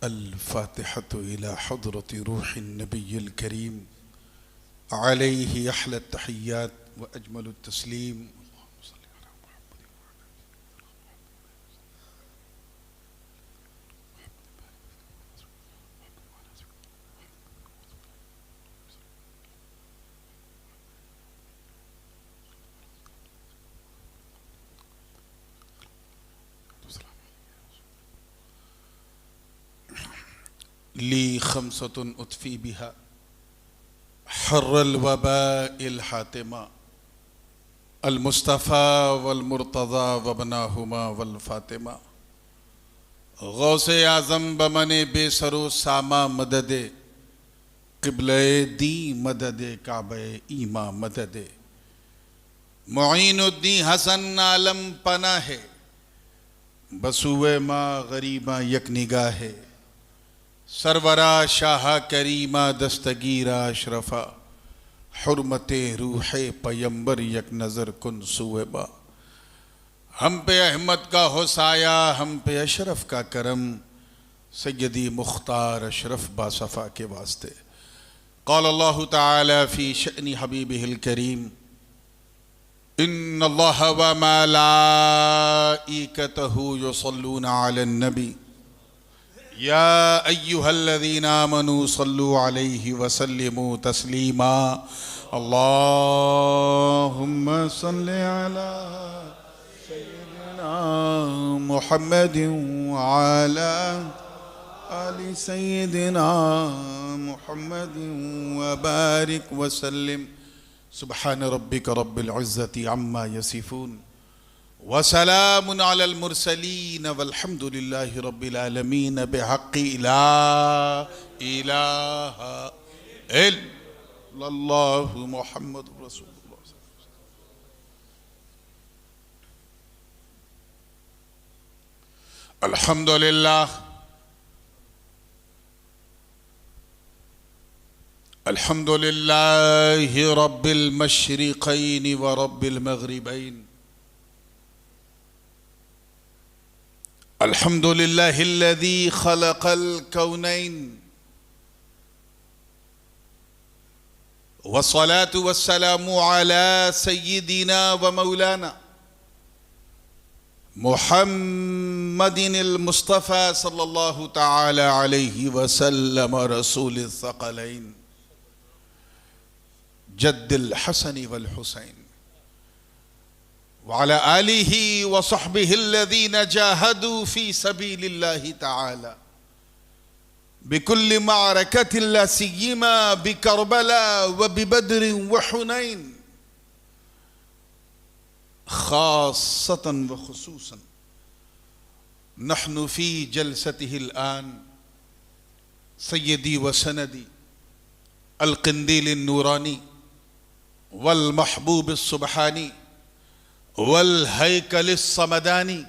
अल-फ़ातिहतु इला हज़रति रूहिन नबिय्यिल करीम अलैहि अहला तहिय्यात व अजमलुत तस्लीम। ली खमसतुन उतफ़ी बिहा हर्रल वबाइल हातिमा अल मुस्तफ़ा वल मुर्तज़ा वबनाहुमा वल फ़ातिमा गौसे आज़म बमने बेसरो सामा मददे क़िबले दी मददे काबे ईमा मददे मुईनुद्दीन हसन आलम पना है बसुए माँ गरीबा यक निगाहे सरवरा शाह करीमा दस्तगीरा अशरफा हुर्मते रूहे पयंबर यक नज़र कुन सुवेबा। हम पे अहमद का हो साया, हम पे अशरफ का करम, सैयदी मुख्तार अशरफ बासफ़ा के वास्ते। क़ाल अल्लाहु तआला फ़ी शअनी हबीबिहिल करीम इन्नल्लाह व मलाइकतहु युसल्लूना अलन नबी या अय्युहल्लज़ीना आमनू सल्लु अलैहि वसल्लिमू तस्लीमा। अल्लाहुम्मा सल्लि अला सय्यिदिना मुहम्मदिन व अला आलि सय्यिदिना मुहम्मदिन व बारिक व सल्लिम। सुब्हान रब्बिक रब्बिल इज़्ज़ति अम्मा यसिफून वसलामुन अलल मुरसलीन वल्हम्दुलिल्लाहि रब्बिल आलमीन बिहक़्क़ि ला इलाहा इल्लल्लाहु मुहम्मदुर रसूलुल्लाह। अल्हम्दुलिल्लाह अल्हम्दुलिल्लाहि रब्बिल मशरिक़ैन व रब्बिल मग़रिबैन। अल्हम्दुलिल्लाहिल्लज़ी ख़लक़ल कौनैन वस्सलातु वस्सलामु अला सय्यिदिना व मौलाना मुहम्मदिनिल मुस्तफ़ा सल्लल्लाहु तआला अलैहि वसल्लम रसूलिस सक़लैन जद्दिल हसन वल हुसैन वाला आलिही व सहबिहिल्लज़ीना जाहदू फी सबीलिल्लाहि तआला बिकुल्लि मअरकतिन ला सिय्यमा बिकरबला व बिबद्र व हुनैन खासतन व खुसूसन नहनु फी जलसतिहिल आन सय्यदी व सनदी अल क़िंदील नूरानी वल महबूब सुब्हानी वल हैकल समदानी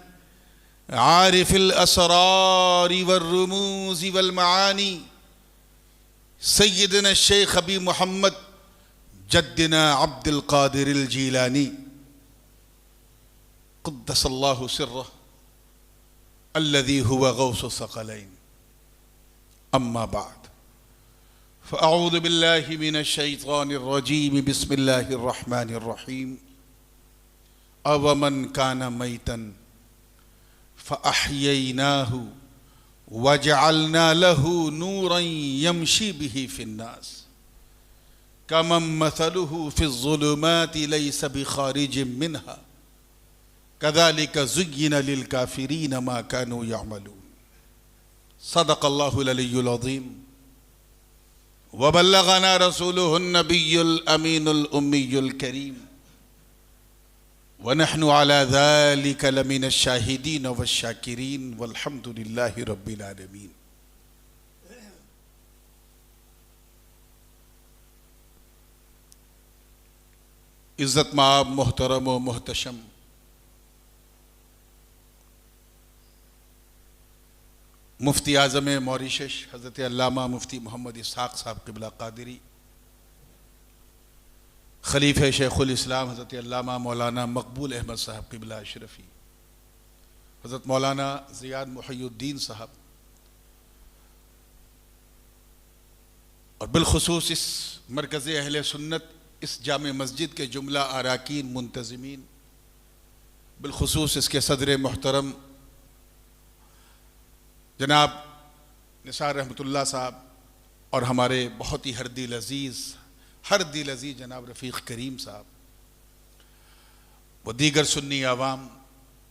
आरिफिल असरार वल रुमूज वल मानी सय्यदना शेख अबी मोहम्मद जद्दिना अब्दुल कादिर जीलानी क़ुद्दसल्लाहु सिर्रह अल्लज़ी हुवा गौसु सक़लैन। अम्मा बाद फ़अऊज़ु बिल्लाहि मिनश शैतानिर रजीम बिस्मिल्लाहिर रहमानिर रहीम। अवमन कान मैतन फ़अह्यैनाहु वजअलना लहू नूरन यमशी बिही फिन्नास कमन मसलुहु फ़िज़्ज़ुलुमाति लैसा बिखारिजिम मिन्हा कज़ालिका ज़ुय्यिना लिलकाफ़िरीन मा कानू यअमलून। सदक़ल्लाहुल अलिय्युल अज़ीम व बल्लग़ना रसूलुहुन नबिय्युल अमीनुल उम्मियुल करीम व नहनु अला ज़ालिका लमिनश शाहिदीन वश्शाकिरीन वल्हम्दुलिल्लाहि रब्बिल आलमीन। इज़्ज़त माब मोहतरम व मोहतशम मुफ्ती आज़म मॉरिशस हज़रत अल्लामा मुफ्ती मोहम्मद इसहाक़ साहब क़िबला क़ादिरी, खलीफ़े शेखुल इस्लाम हज़रत अल्लामा मौलाना मकबूल अहमद साहब क़िबला अशरफ़ी, हज़रत मौलाना ज़ियाद मुहय्युद्दीन साहब, और बिलखुसूस इस मरकज़ अहले सुन्नत इस जामे मस्जिद के जुमला अराकीन मुंतज़िमीन, बिलखुसूस इसके सदर मोहतरम जनाब निसार रहमतुल्लाह साहब और हमारे बहुत ही हर दिल अज़ीज़ जनाब रफ़ीक़ करीम साहब व दीगर सुन्नी आवाम,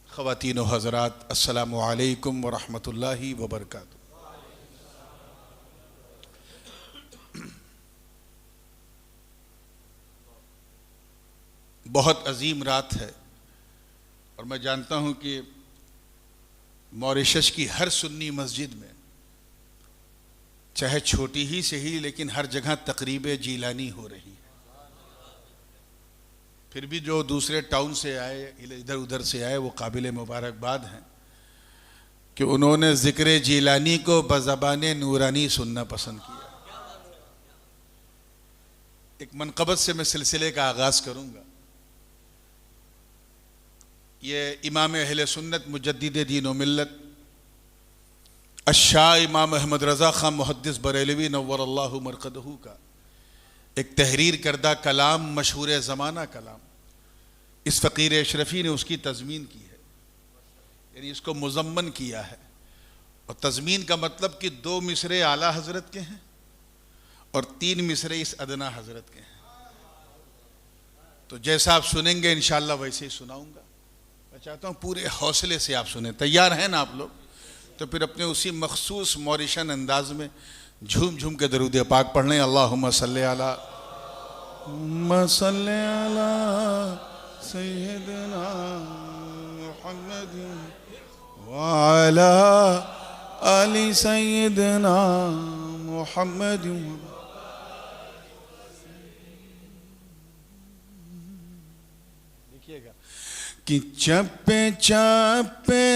ख़वातीन व हज़रात, अस्सलामु अलैकुम व रहमतुल्लाहि व बरकातुहू। बहुत अजीम रात है और मैं जानता हूँ कि मॉरिशस की हर सुन्नी मस्जिद में, चाहे छोटी ही सही, लेकिन हर जगह तकरीब जीलानी हो रही है। फिर भी जो दूसरे टाउन से आए, इधर उधर से आए, वो काबिल मुबारकबाद हैं कि उन्होंने ज़िक्र जीलानी को बज़बाने नूरानी सुनना पसंद किया। एक मनक़बत से मैं सिलसिले का आगाज़ करूँगा। ये इमाम अहले सुन्नत मुजद्दिद दीन व मिल्लत अशाह इमाम अहमद रज़ा ख़ान मुहद्दिस बरेलवी नव्वरल्लाहु मरक़दहू का एक तहरीर करदा कलाम, मशहूर ज़माना कलाम, इस फ़कीर अशरफ़ी ने उसकी तज़मीन की है, यानी इसको मुज़म्मन किया है। और तज़मीन का मतलब कि 2 मिसरे आला हज़रत के हैं और 3 मिसरे इस अदना हज़रत के हैं। तो जैसा आप सुनेंगे इंशाअल्लाह वैसे ही सुनाऊँगा। मैं चाहता हूँ पूरे हौसले से आप सुने। तैयार हैं ना आप लोग? तो फिर अपने उसी मखसूस मॉरिशन अंदाज में झूम झूम के दरूद पाक पढ़ लें। अल्लाहुम्मा सल्ली अला सय्यिदना मुहम्मद व अला आलि सय्यिदना मुहम्मद। देखिएगा कि चप्पे चप्पे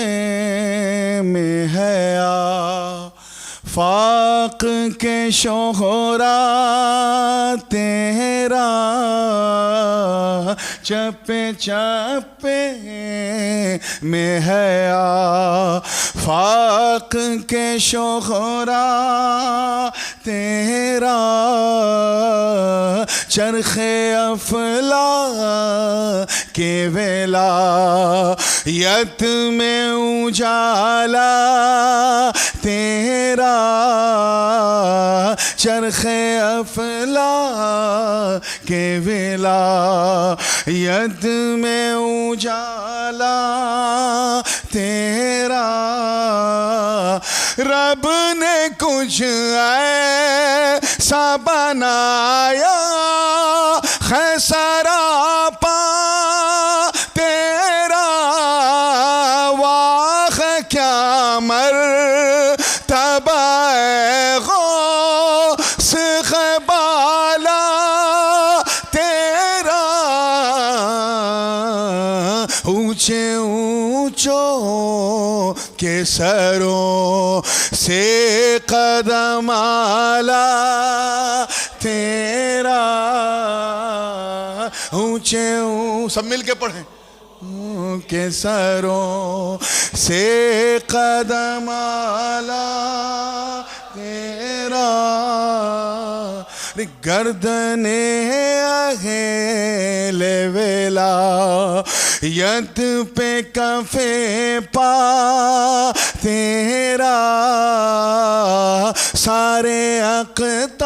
में है फाक के शोहरा तेरा, चप्पे चप्पे में है फाक के शोहरा तेरा, चरखे अफला के वेलायत में उजाला तेरा, चरखे अफला के वेलायत में उजाला तेरा। रब ने कुछ ऐसा बनाया है सरापा तेरा, वाह क्या मर्तबा गौस ख़बाला तेरा, ऊंचे ऊंचों के सरों से कदम आला तेरा, ऊंचे सब मिल के पढ़ें, के सरों से कदम आला तेरा, गर्दने अहेले वेला यत पे कफे पा तेरा, सारे अक़ताब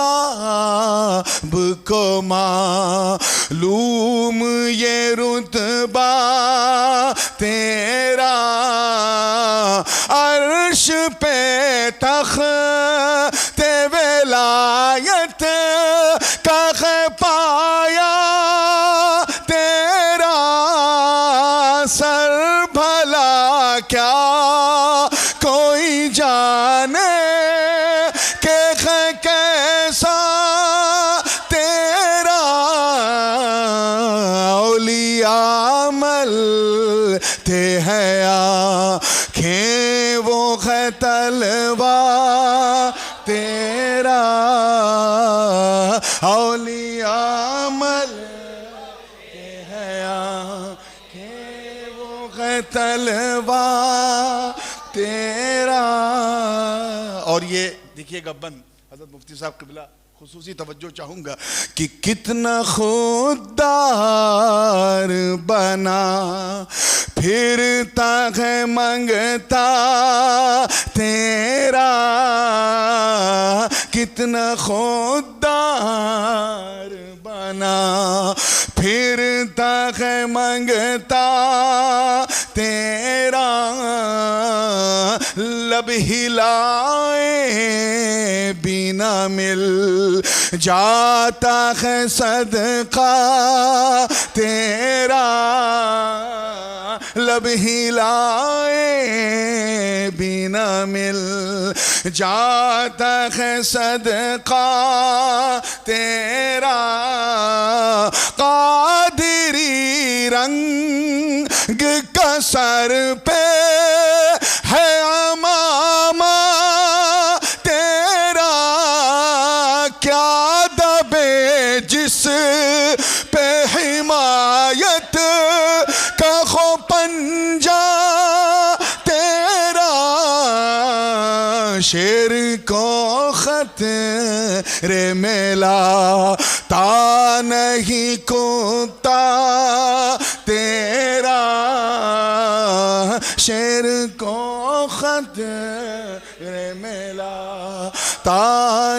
को मालूम ये रुतबा तेरा, अर्श पे तख़्ते विलायत का पाया तेरा, सर भला क्या कोई जाने के कैसा तेरा, औलिया मलते हैं आँखें वो है तलवा तेरा, औलिया मलते हैं आँखें वो है तलवा तेरा। और ये देखिएगा बंद हज़रत मुफ्ती साहब क़िबला खुसूसी तवज्जो चाहूँगा कि कितना खुददार बना, फिरता है मंगता तेरा, कितना खुददार बना, फिरता है मंगता तेरा, लब हिलाए बिना मिल जाता है सदका तेरा, लब हिलाए बिना मिल जाता है सदका तेरा, कादिरी रंग का सर पे है अमामा तेरा, क्या दबे जिस पे हिमायत का खो पंजा तेरा, शेर को खतरे मिला ता नहीं कुत्ता तेरा, शेर को खतरे मिला ता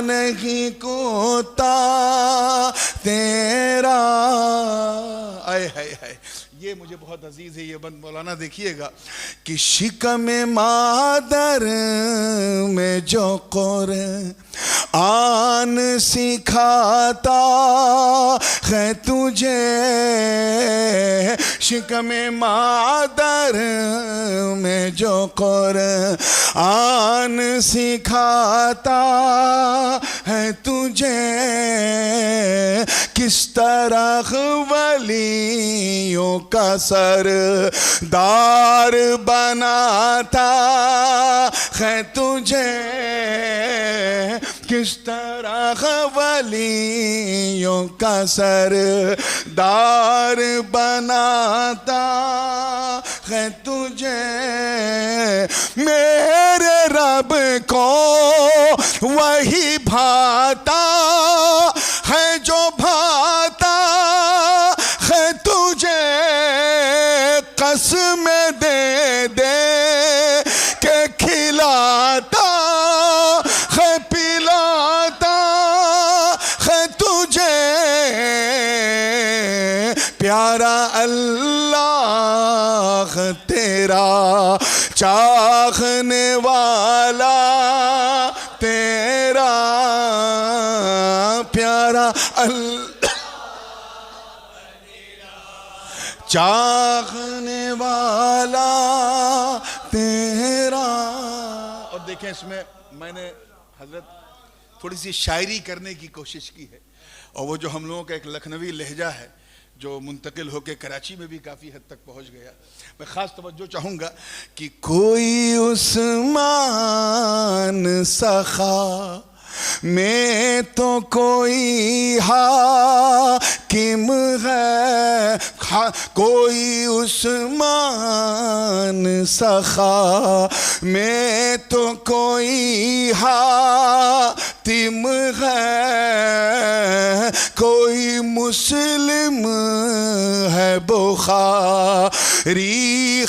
नहीं कुत्ता तेरा। आए हाय हाय, ये मुझे बहुत अजीज है ये बंद मौलाना। देखिएगा कि शिकम मादर में जो कुरान सिखाता है तुझे, शिकम मादर में जो कुरान सिखाता है तुझे, किस तरह वलियों का सरदार बनाता है तुझे, किस तरह वलियों का सरदार बनाता है तुझे, मेरे रब को वही भाता है जो भाता है तुझे, कसम दे दे के खिलाता है पिलाता है तुझे, प्यारा अल्लाह तेरा चाहने वाला तेरा, प्यारा अल्लाह चाहने वाला तेरा। और देखें इसमें मैंने हजरत थोड़ी सी शायरी करने की कोशिश की है, और वो जो हम लोगों का एक लखनवी लहजा है जो मुंतकिल होकर कराची में भी काफ़ी हद तक पहुंच गया, मैं ख़ास तवज्जो चाहूँगा कि कोई उस्मान सखा में तो कोई हाकिम है, कोई उस्मान सखा में तो कोई हातिम है, कोई मुस्लिम है बुखारी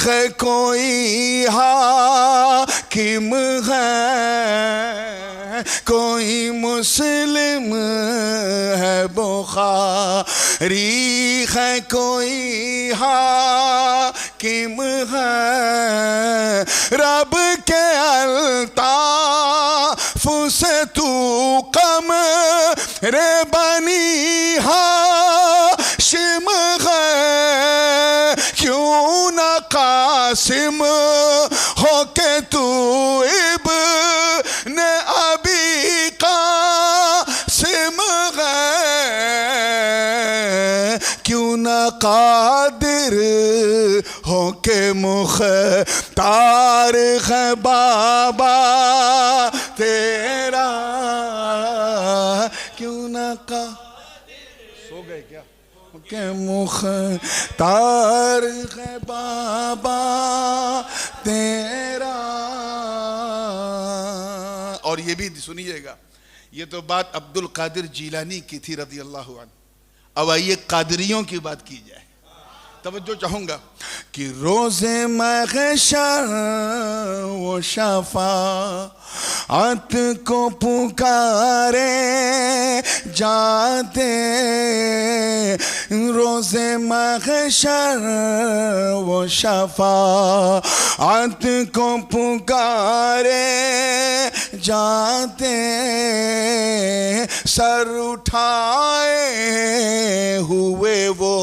है, कोई हाकिम है, कोई मुस्लिम है बुखारी है, कोई हाकिम है, रब के अल्ताफ से तू कम रे बनी हाशिम है, क्यों ना कासिम हो के तू इब्न अबी कासिम है, क्यों ना कादिर हो के मुख्तार है बाबा तेरा, क्यों ना का सो गए क्या के मुख्तार है बाबा तेरा। और ये भी सुनिएगा ये तो बात अब्दुल कादिर जीलानी की थी रज़ी अल्लाहु अन्हु। अब आइए कादरियों की बात की जाए। तवज्जो चाहूंगा कि रोज़े महशर वो शफाअत को पुकारे जाते, रोज़े महशर वो शफाअत को पुकारे जाते, सर उठाए हुए वो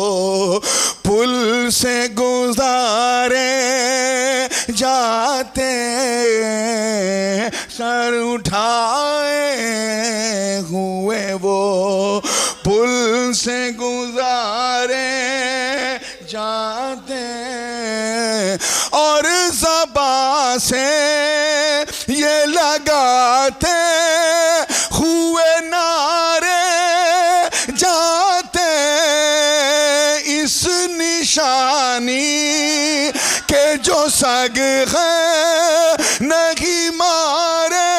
पुल से गुजारे जाते, सर उठाए हुए वो पुल से गुजारे जाते, और ज़बां से ये लगाते हुए नारे जाते, इस निशानी के जो सग है नहीं मारे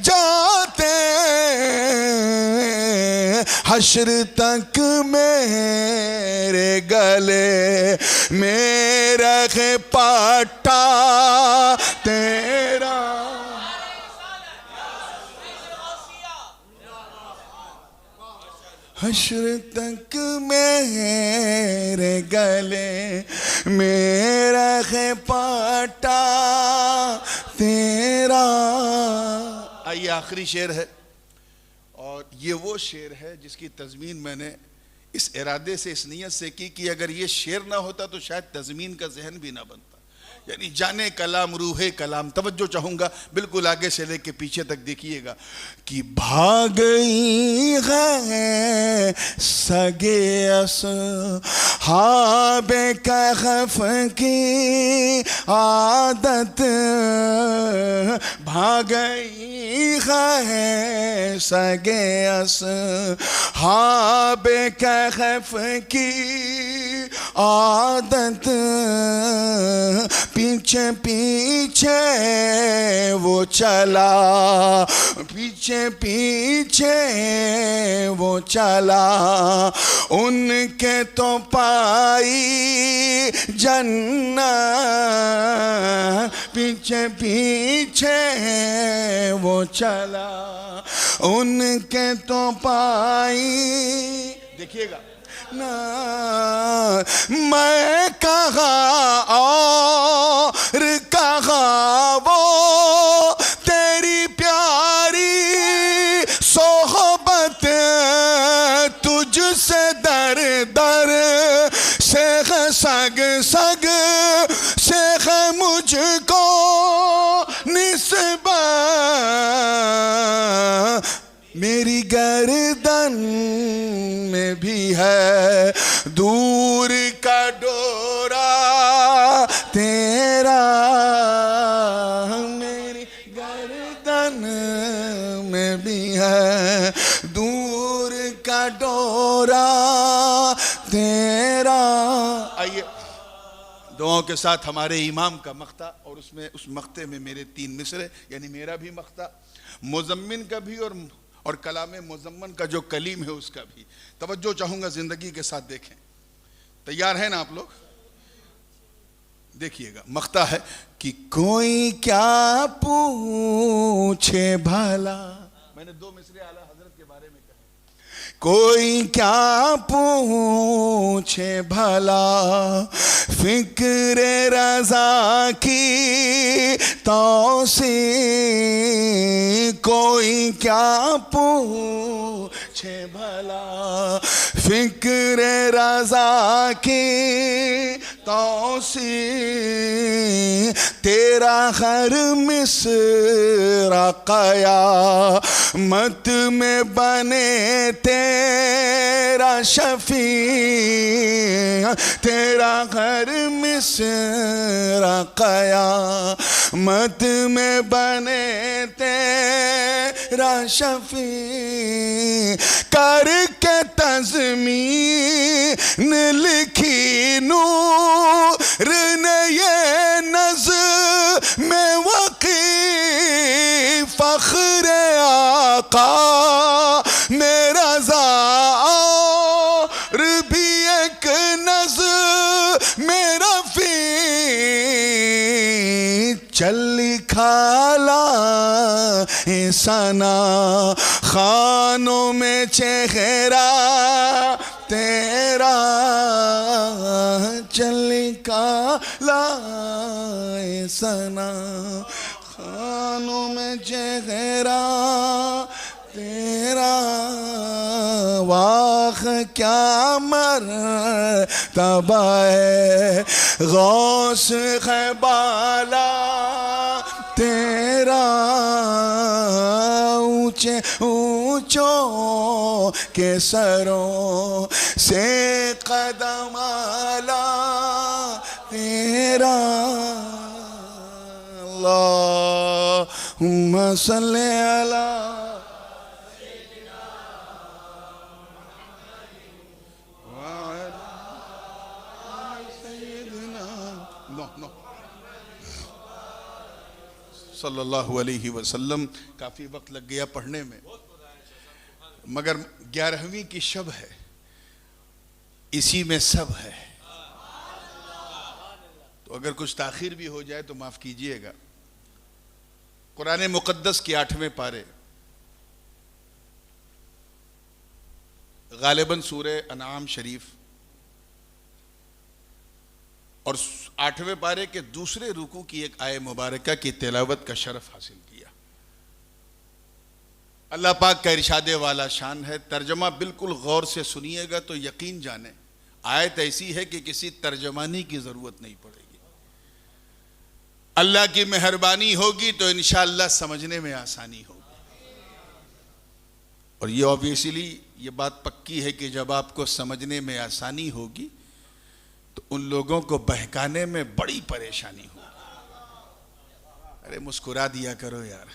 जाते, हश्र तक मेरे गले मेरा है पट्टा तेरा, हश्र तक मेरे गले मेरा है पट्टा तेरा। आइए आखिरी शेर है, और ये वो शेर है जिसकी तज़मीन मैंने इस इरादे से, इस नीयत से की कि अगर ये शेर ना होता तो शायद तज़मीन का जहन भी ना बनता, यानी जाने कलाम रूहे कलाम। तवज्जो चाहूँगा, बिल्कुल आगे से लेके पीछे तक देखिएगा कि भाग गई है सगे अस्हाबे कहफ की आदत, भाग गई है सगे अस्हाबे कहफ की आदत, पीछे पीछे वो चला, पीछे पीछे वो चला, उनके तो पाई जन्नत, पीछे पीछे वो चला, उनके तो पाई। देखिएगा ना, मैं कहाँ और कहाँ वो तेरी प्यारी सोहबत, तुझसे दर दर से सग सग से मुझको निस्बत, मेरी गर्दन में भी है दूर का डोरा तेरा, मेरी गर्दन में भी है दूर का डोरा तेरा। आइए दुआओं के साथ हमारे इमाम का मख्ता, और उसमें उस मख्ते में मेरे 3 मिसरे, यानी मेरा भी मख्ता, मुज़म्मिन का भी, और कलाम मुज़म्मन का जो कलीम है उसका भी। तवज्जो चाहूँगा, ज़िंदगी के साथ देखें। तैयार हैं ना आप लोग? देखिएगा, मख्ता है कि कोई क्या पूछे भला, मैंने 2 मिसरे आला हजरत के बारे में कहा, कोई क्या पूछे भला फिक्रे रज़ा की तौसीक़, कोई क्या पूछे भला फिक्रे रज़ा की तौसीक़, तेरा हर मिसरा क़यामत में बने तेरा शफी, तेरा हर मिसरा क़यामत में बने तेरा शफी, करके तज़मीन लिखी नूर ने ये नज़्म में वक़ी, फ़ख्र आका मेरा ज़ार भी एक नज़्म मेरा फी चली खाला सना खानों में चेहरा तेरा चली काला सना खानों में चेहरा तेरा वाह क्या मर्तबा है गौस है बाला तेरा ऊंचे ऊंचों के सरों से कदम आला तेरा अल्लाहुम्मा सल्ली अला सल्लल्लाहु अलैहि वसल्लम। काफ़ी वक्त लग गया पढ़ने में, मगर 11वीं की शब है, इसी में सब है। तो अगर कुछ ताखीर भी हो जाए तो माफ़ कीजिएगा। कुरान मुक़द्दस की 8वें पारे, गालिबन सूरह अनआम शरीफ और 8वें पारे के दूसरे रुकू की एक आय मुबारका की तिलावत का शरफ हासिल किया। अल्लाह पाक का इरशादे वाला शान है। तर्जमा बिल्कुल गौर से सुनिएगा तो यकीन जाने आयत ऐसी है कि किसी तर्जमानी की ज़रूरत नहीं पड़ेगी। अल्लाह की मेहरबानी होगी तो इंशाअल्लाह समझने में आसानी होगी। और ये ऑब्वियसली ये बात पक्की है कि जब आपको समझने में आसानी होगी तो उन लोगों को बहकाने में बड़ी परेशानी होगी। अरे मुस्कुरा दिया करो यार।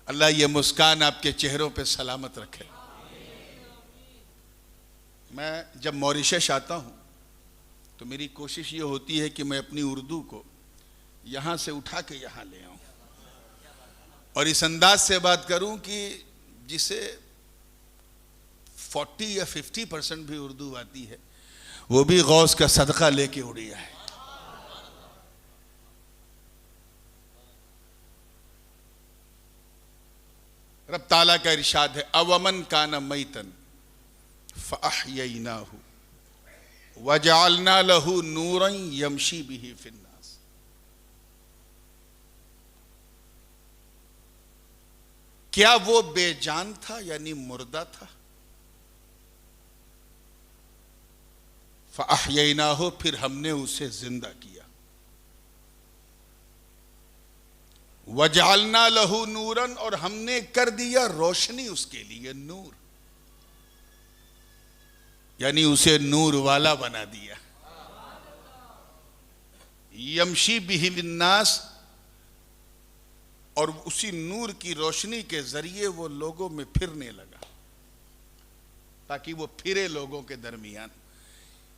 अल्लाह ये मुस्कान आपके चेहरों पे सलामत रखे। मैं जब मॉरिशस आता हूँ तो मेरी कोशिश ये होती है कि मैं अपनी उर्दू को यहाँ से उठा के यहाँ ले आऊँ और इस अंदाज से बात करूँ कि जिसे 40 या 50% भी उर्दू आती है वो भी गौस का सदका लेके उड़ी है। रब ताला का इरशाद है, अवमन काना मैतन फअहयैनाहु वजअलना लहू नूरन यमशी बिही फिन्नास। क्या वो बेजान था यानी मुर्दा था? फअहयैनाहु, फिर हमने उसे जिंदा किया। वजअलना लहू नूरन, और हमने कर दिया रोशनी उसके लिए, नूर यानी उसे नूर वाला बना दिया। यमशी बिही लिन्नास, और उसी नूर की रोशनी के जरिए वो लोगों में फिरने लगा ताकि वो फिरे लोगों के दरमियान,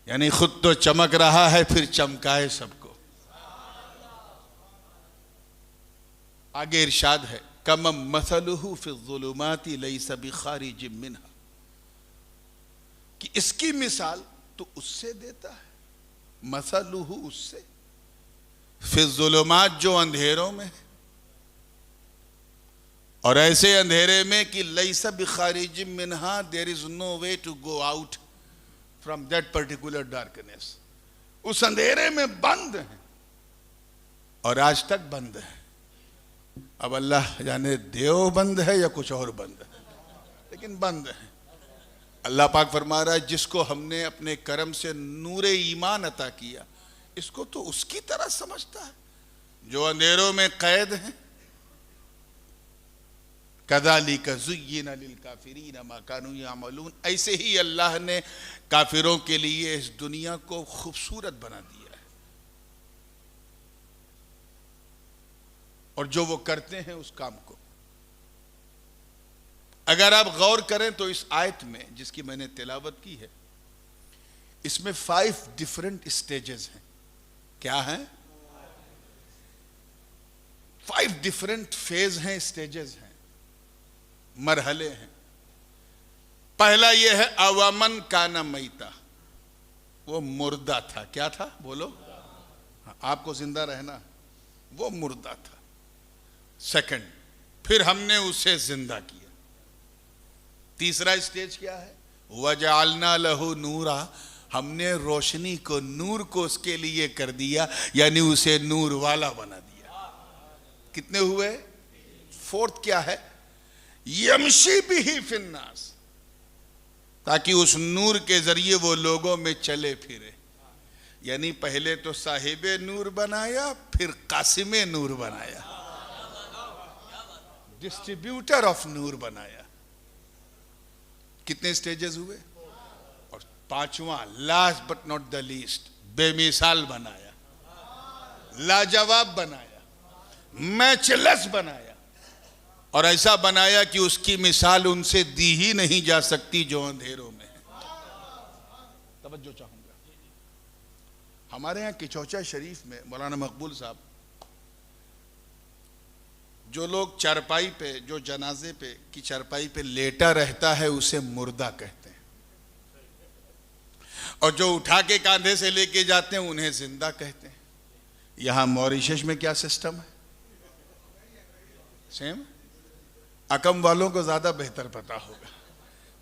यानी खुद तो चमक रहा है फिर चमकाए सबको। आगे इरशाद है, कम मसलुहु फि ज़ुलुमाति लैसा बिखारिजिम मिन्हा, कि इसकी मिसाल तो उससे देता है, मसलुहु उससे, फि ज़ुलुमात जो अंधेरों में, और ऐसे अंधेरे में कि लैसा बिखारिजिम मिन्हा, there is no way to go out from that particular darkness. उस अंधेरे में बंद है और आज तक बंद है। अब अल्लाह जाने देव बंद है या कुछ और बंद है, लेकिन बंद है। अल्लाह पाक फरमा रहा है, जिसको हमने अपने करम से नूरे ईमान अता किया, इसको तो उसकी तरह समझता है जो अंधेरों में कैद है। कज़ालिका ज़ुय्यिना लिलकाफ़िरीना मा कानू यामलून, ऐसे ही अल्लाह ने काफिरों के लिए इस दुनिया को खूबसूरत बना दिया है, और जो वो करते हैं उस काम को। अगर आप गौर करें तो इस आयत में जिसकी मैंने तिलावत की है, इसमें 5 डिफरेंट स्टेजेस हैं। क्या हैं? 5 डिफरेंट फेज हैं, स्टेजेस हैं। मरहले हैं। पहला यह है अवमन काना मैता, वो मुर्दा था। क्या था बोलो? आपको जिंदा रहना, वो मुर्दा था। सेकंड, फिर हमने उसे जिंदा किया। तीसरा स्टेज क्या है? वजअलना लहू नूरा, हमने रोशनी को, नूर को उसके लिए कर दिया, यानी उसे नूर वाला बना दिया। कितने हुए? फोर्थ क्या है? यमशी बिही फिन्नास, ताकि उस नूर के जरिए वो लोगों में चले फिरे। यानी पहले तो साहिबे नूर बनाया, फिर कासिमे नूर बनाया, डिस्ट्रीब्यूटर ऑफ नूर बनाया। कितने स्टेजेस हुए? और पांचवा, last but not the least, बेमिसाल बनाया, लाजवाब बनाया, मैचलेस बनाया, और ऐसा बनाया कि उसकी मिसाल उनसे दी ही नहीं जा सकती जो अंधेरों में है। तवज्जो चाहूंगा, हमारे यहाँ किचौचा शरीफ में मौलाना मकबूल साहब, जो लोग चारपाई पे, जो जनाजे पे की चारपाई पे लेटा रहता है उसे मुर्दा कहते हैं, और जो उठा के कांधे से लेके जाते हैं उन्हें जिंदा कहते हैं। यहां मॉरिशस में क्या सिस्टम है? सेम? अकम वालों को ज्यादा बेहतर पता होगा।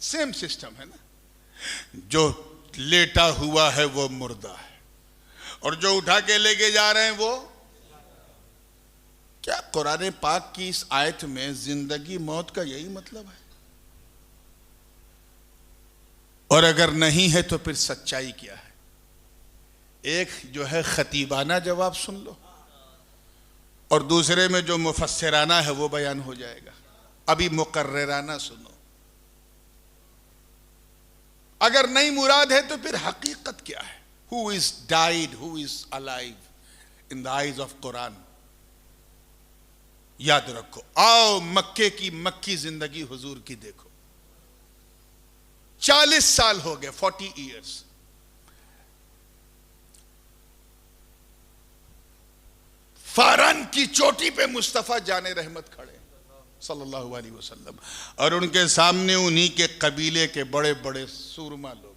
सेम सिस्टम है ना, जो लेटा हुआ है वो मुर्दा है, और जो उठा के लेके जा रहे हैं वो क्या? कुरान पाक की इस आयत में जिंदगी मौत का यही मतलब है? और अगर नहीं है तो फिर सच्चाई क्या है? एक जो है खतीबाना जवाब सुन लो, और दूसरे में जो मुफस्सिराना है वो बयान हो जाएगा। अभी मुकर्रराना सुनो। अगर नहीं मुराद है तो फिर हकीकत क्या है? Who is died, who is alive in the eyes of Quran? याद रखो। आओ मक्के की मक्की जिंदगी हुजूर की देखो। 40 साल हो गए, 40 ईयर्स। फारन की चोटी पे मुस्तफा जाने रहमत खड़े सल्लल्लाहु अलैहि वसल्लम, और उनके सामने उन्हीं के कबीले के बड़े बड़े सूरमा लोग,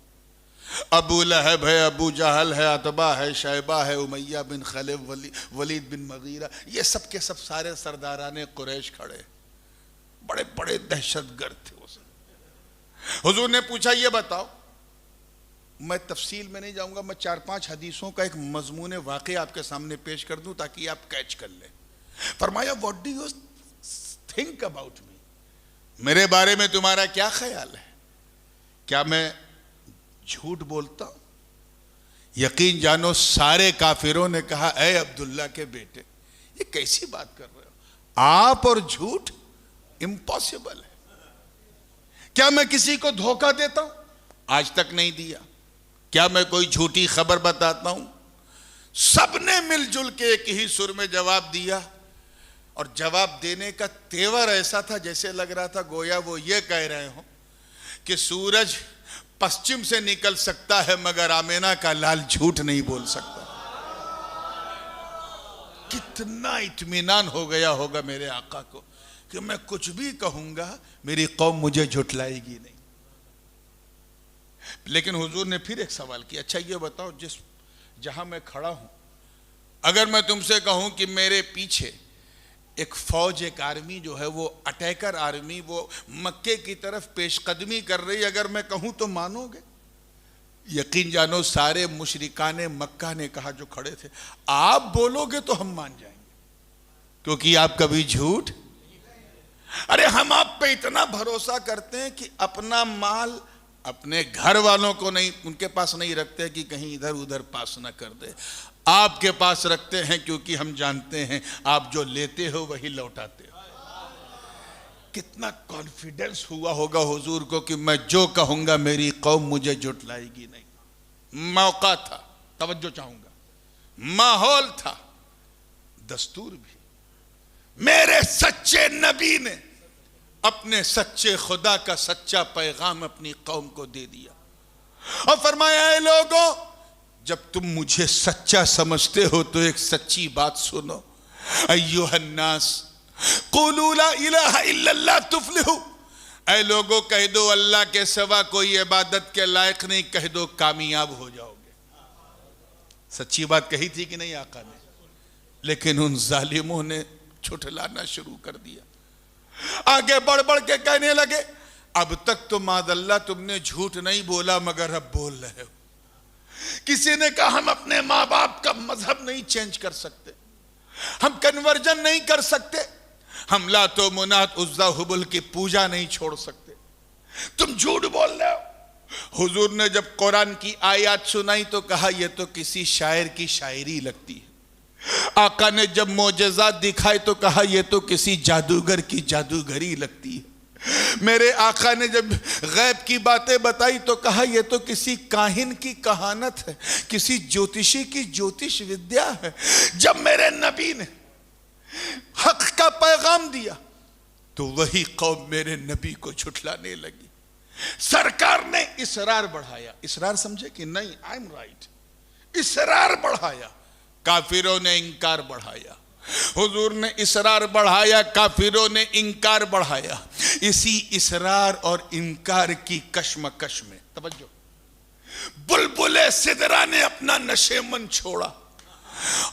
अबू लहब है, अबू जहल है, अतबा है, शैबा है, उमैया बिन खलिफ, वलीद बिन मगीरा, ये सब के सब सारे सरदाराने कुरैश खड़े, बड़े बड़े दहशतगर्द थे वो सब। हुजूर ने पूछा, ये बताओ, मैं तफसील में नहीं जाऊंगा, मैं 4-5 हदीसों का एक मजमून वाक़ई आपके सामने पेश कर दूं ताकि आप कैच कर लें। फरमाया, what do you think about me, मेरे बारे में तुम्हारा क्या ख्याल है? क्या मैं झूठ बोलता हूं? यकीन जानो सारे काफिरों ने कहा, ऐ अब्दुल्ला के बेटे, ये कैसी बात कर रहे हो? आप और झूठ इम्पॉसिबल है। क्या मैं किसी को धोखा देता हूं? आज तक नहीं दिया। क्या मैं कोई झूठी खबर बताता हूं? सबने मिलजुल के एक ही सुर में जवाब दिया, और जवाब देने का तेवर ऐसा था जैसे लग रहा था गोया वो ये कह रहे हो कि सूरज पश्चिम से निकल सकता है मगर आमेना का लाल झूठ नहीं बोल सकता। कितना इत्मीनान हो गया होगा मेरे आका को कि मैं कुछ भी कहूंगा मेरी कौम मुझे झुठलाएगी नहीं। लेकिन हुजूर ने फिर एक सवाल किया, अच्छा ये बताओ, जिस जहां मैं खड़ा हूं, अगर मैं तुमसे कहूं कि मेरे पीछे एक फौज, एक आर्मी जो है वो अटैकर आर्मी, वो मक्के की तरफ पेशकदमी कर रही, अगर मैं कहूं तो मानोगे? यकीन जानो सारे मुशरिकाने मक्का ने कहा जो खड़े थे, आप बोलोगे तो हम मान जाएंगे, क्योंकि आप कभी झूठ, अरे हम आप पे इतना भरोसा करते हैं कि अपना माल अपने घर वालों को नहीं, उनके पास नहीं रखते कि कहीं इधर उधर पास ना कर दे, आपके पास रखते हैं क्योंकि हम जानते हैं आप जो लेते हो वही लौटाते हो। कितना कॉन्फिडेंस हुआ होगा हुजूर को कि मैं जो कहूंगा मेरी कौम मुझे झुठलाएगी नहीं। मौका था, तवज्जो चाहूंगा, माहौल था, दस्तूर भी। मेरे सच्चे नबी ने अपने सच्चे खुदा का सच्चा पैगाम अपनी कौम को दे दिया और फरमाया, ऐ लोगों, जब तुम मुझे सच्चा समझते हो तो एक सच्ची बात सुनो। अय्युहन्नास कुलू ला इलाहा इल्लल्लाह तुफ्लिहू, ऐ लोगों कह दो अल्लाह के सिवा कोई इबादत के लायक नहीं, कह दो कामयाब हो जाओगे। सच्ची बात कही थी कि नहीं आका ने? लेकिन उन जालिमों ने छुटलाना शुरू कर दिया। आगे बढ़ बढ़ के कहने लगे, अब तक तो मादल्ला तुमने झूठ नहीं बोला मगर अब बोल रहे हो। किसी ने कहा हम अपने माँ बाप का मजहब नहीं चेंज कर सकते, हम कन्वर्जन नहीं कर सकते, हम लातो मुनात उज्जा हुबुल की पूजा नहीं छोड़ सकते। तुम झूठ बोल रहे हो। हुजूर ने जब कुरान की आयत सुनाई तो कहा यह तो किसी शायर की शायरी लगती है। आका ने जब मोजज़ात दिखाए तो कहा यह तो किसी जादूगर की जादूगरी लगती है। मेरे आका ने जब गैब की बातें बताई तो कहा यह तो किसी काहिन की कहानत है, किसी ज्योतिषी की ज्योतिष विद्या है। जब मेरे नबी ने हक का पैगाम दिया तो वही कौम मेरे नबी को झुठलाने लगी। सरकार ने इसरार बढ़ाया, इसरार समझे कि नहीं, आई एम राइट, इसरार बढ़ाया, काफिरों ने इंकार बढ़ाया। हुजूर ने इसरार बढ़ाया, काफिरों ने इंकार बढ़ाया। इसी इसरार और इंकार की कश्मकश में तवज्जो, बुलबुले सिदरा ने अपना नशेमन छोड़ा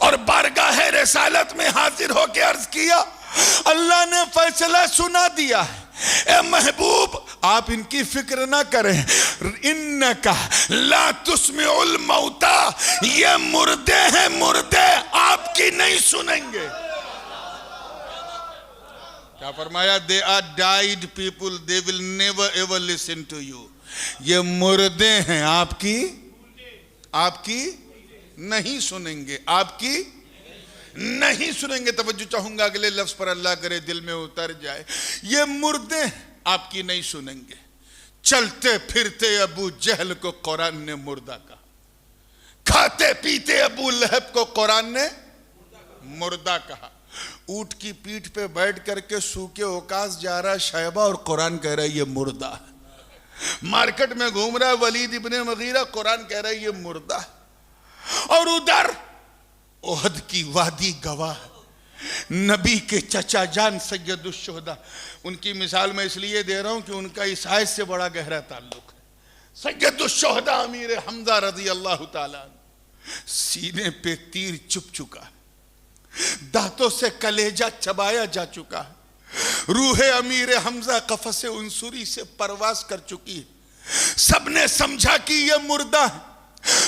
और बारगाह रिसालत में हाजिर होकर अर्ज किया, अल्लाह ने फैसला सुना दिया है, ए महबूब आप इनकी फिक्र ना करें। इन्नका ला तुस्मिउल मौता, ये मुर्दे हैं, मुर्दे आपकी नहीं सुनेंगे। क्या फरमाया? They are died people, they will never ever listen to you. ये मुर्दे हैं, आपकी नहीं सुनेंगे, आपकी नहीं सुनेंगे। तवज्जो चाहूंगा अगले लफ्ज पर, अल्लाह करे दिल में उतर जाए। ये मुर्दे आपकी नहीं सुनेंगे। चलते फिरते अबू जहल को कुरान ने मुर्दा कहा, खाते पीते अबू लहब को कुरान ने मुर्दा कहा। ऊंट की पीठ पे बैठ करके सूखे ओकास जा रहा शैबा और कुरान कह रहा है ये मुर्दा है। मार्केट में घूम रहा है वलीद इब्ने मगीरा, कुरान कह रहा है ये मुर्दा है। और उधर ओहद की वादी गवाह, नबी के चचा जान सैयदुश शुहदा। उनकी मिसाल मैं इसलिए दे रहा हूं कि उनका इस आयत से बड़ा गहरा ताल्लुक है। सैयदुश शुहदा अमीर हमजा रज़ी अल्लाह ताला, सीने पे तीर चुभ चुका है, दांतों से कलेजा चबाया जा चुका है, रूह अमीर हमजा कफसे उनसुरी से परवास कर चुकी है। सबने समझा कि यह मुर्दा है।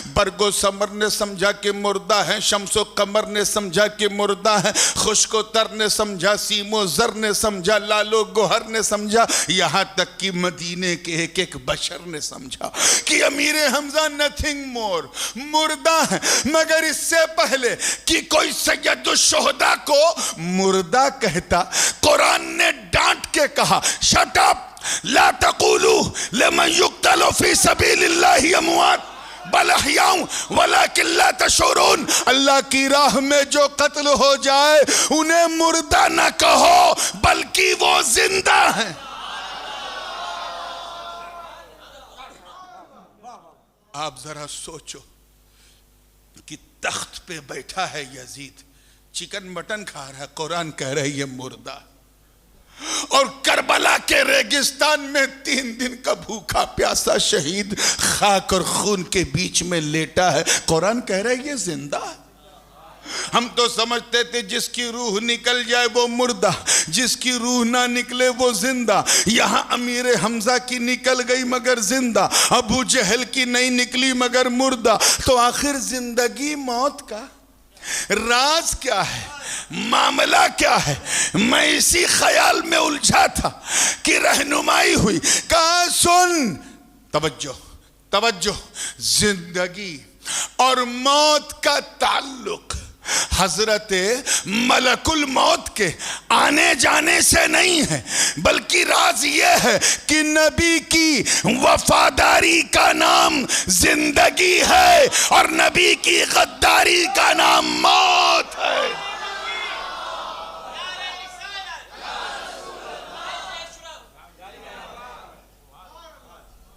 बरगो समर ने समझा कि मुर्दा है, शम्सो कमर ने समझा कि मुर्दा है, खुशको तर ने समझा, सीमो जर ने समझा, लालो गोहर ने समझा, यहां तक कि मदीने के एक एक बशर ने समझा कि अमीर हमजा नथिंग मोर, मुर्दा है। मगर इससे पहले कि कोई सैयदुश शुहदा को मुर्दा कहता, कुरान ने डांट के कहा, शट अप, ला तक़ूलू लिमन युक़्तलु फी सबीलिल्लाहि अमवात बल अहयाउ वलाकिन ला तशऊरून। अल्लाह की राह में जो कत्ल हो जाए उन्हें मुर्दा न कहो बल्कि वो जिंदा है। आप जरा सोचो कि तख्त पे बैठा है यजीद, चिकन मटन खा रहा है, कुरान कह रहा है ये मुर्दा। और करबला के रेगिस्तान में 3 दिन का भूखा प्यासा शहीद खाक और खून के बीच में लेटा है, कुरान कह रहा है ये जिंदा है। हम तो समझते थे जिसकी रूह निकल जाए वो मुर्दा, जिसकी रूह ना निकले वो जिंदा। यहां अमीर हमजा की निकल गई मगर जिंदा, अबू जहल की नहीं निकली मगर मुर्दा। तो आखिर जिंदगी मौत का राज क्या है, मामला क्या है? मैं इसी ख्याल में उलझा था कि रहनुमाई हुई। कहा सुन, तवज्जो तवज्जो, जिंदगी और मौत का ताल्लुक हजरते मलकुल मौत के आने जाने से नहीं है, बल्कि राज यह है कि नबी की वफादारी का नाम जिंदगी है और नबी की गद्दारी का नाम मौत है।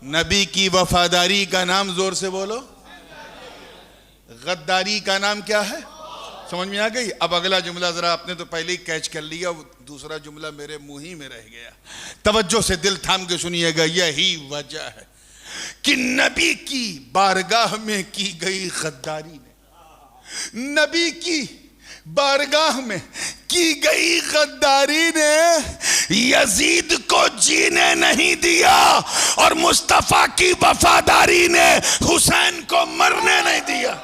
नबी की वफादारी का नाम जोर से बोलो, गद्दारी का नाम क्या है? समझ में आ गई? अब अगला जुमला जरा, आपने तो पहले ही कैच कर लिया, दूसरा जुमला मेरे मुंह ही में रह गया। तवज्जो से दिल थाम के सुनिएगा। यही वजह है कि नबी की बारगाह में की गई गद्दारी ने, नबी की बारगाह में की गई गद्दारी ने यजीद को जीने नहीं दिया, और मुस्तफा की वफादारी ने हुसैन को मरने नहीं दिया।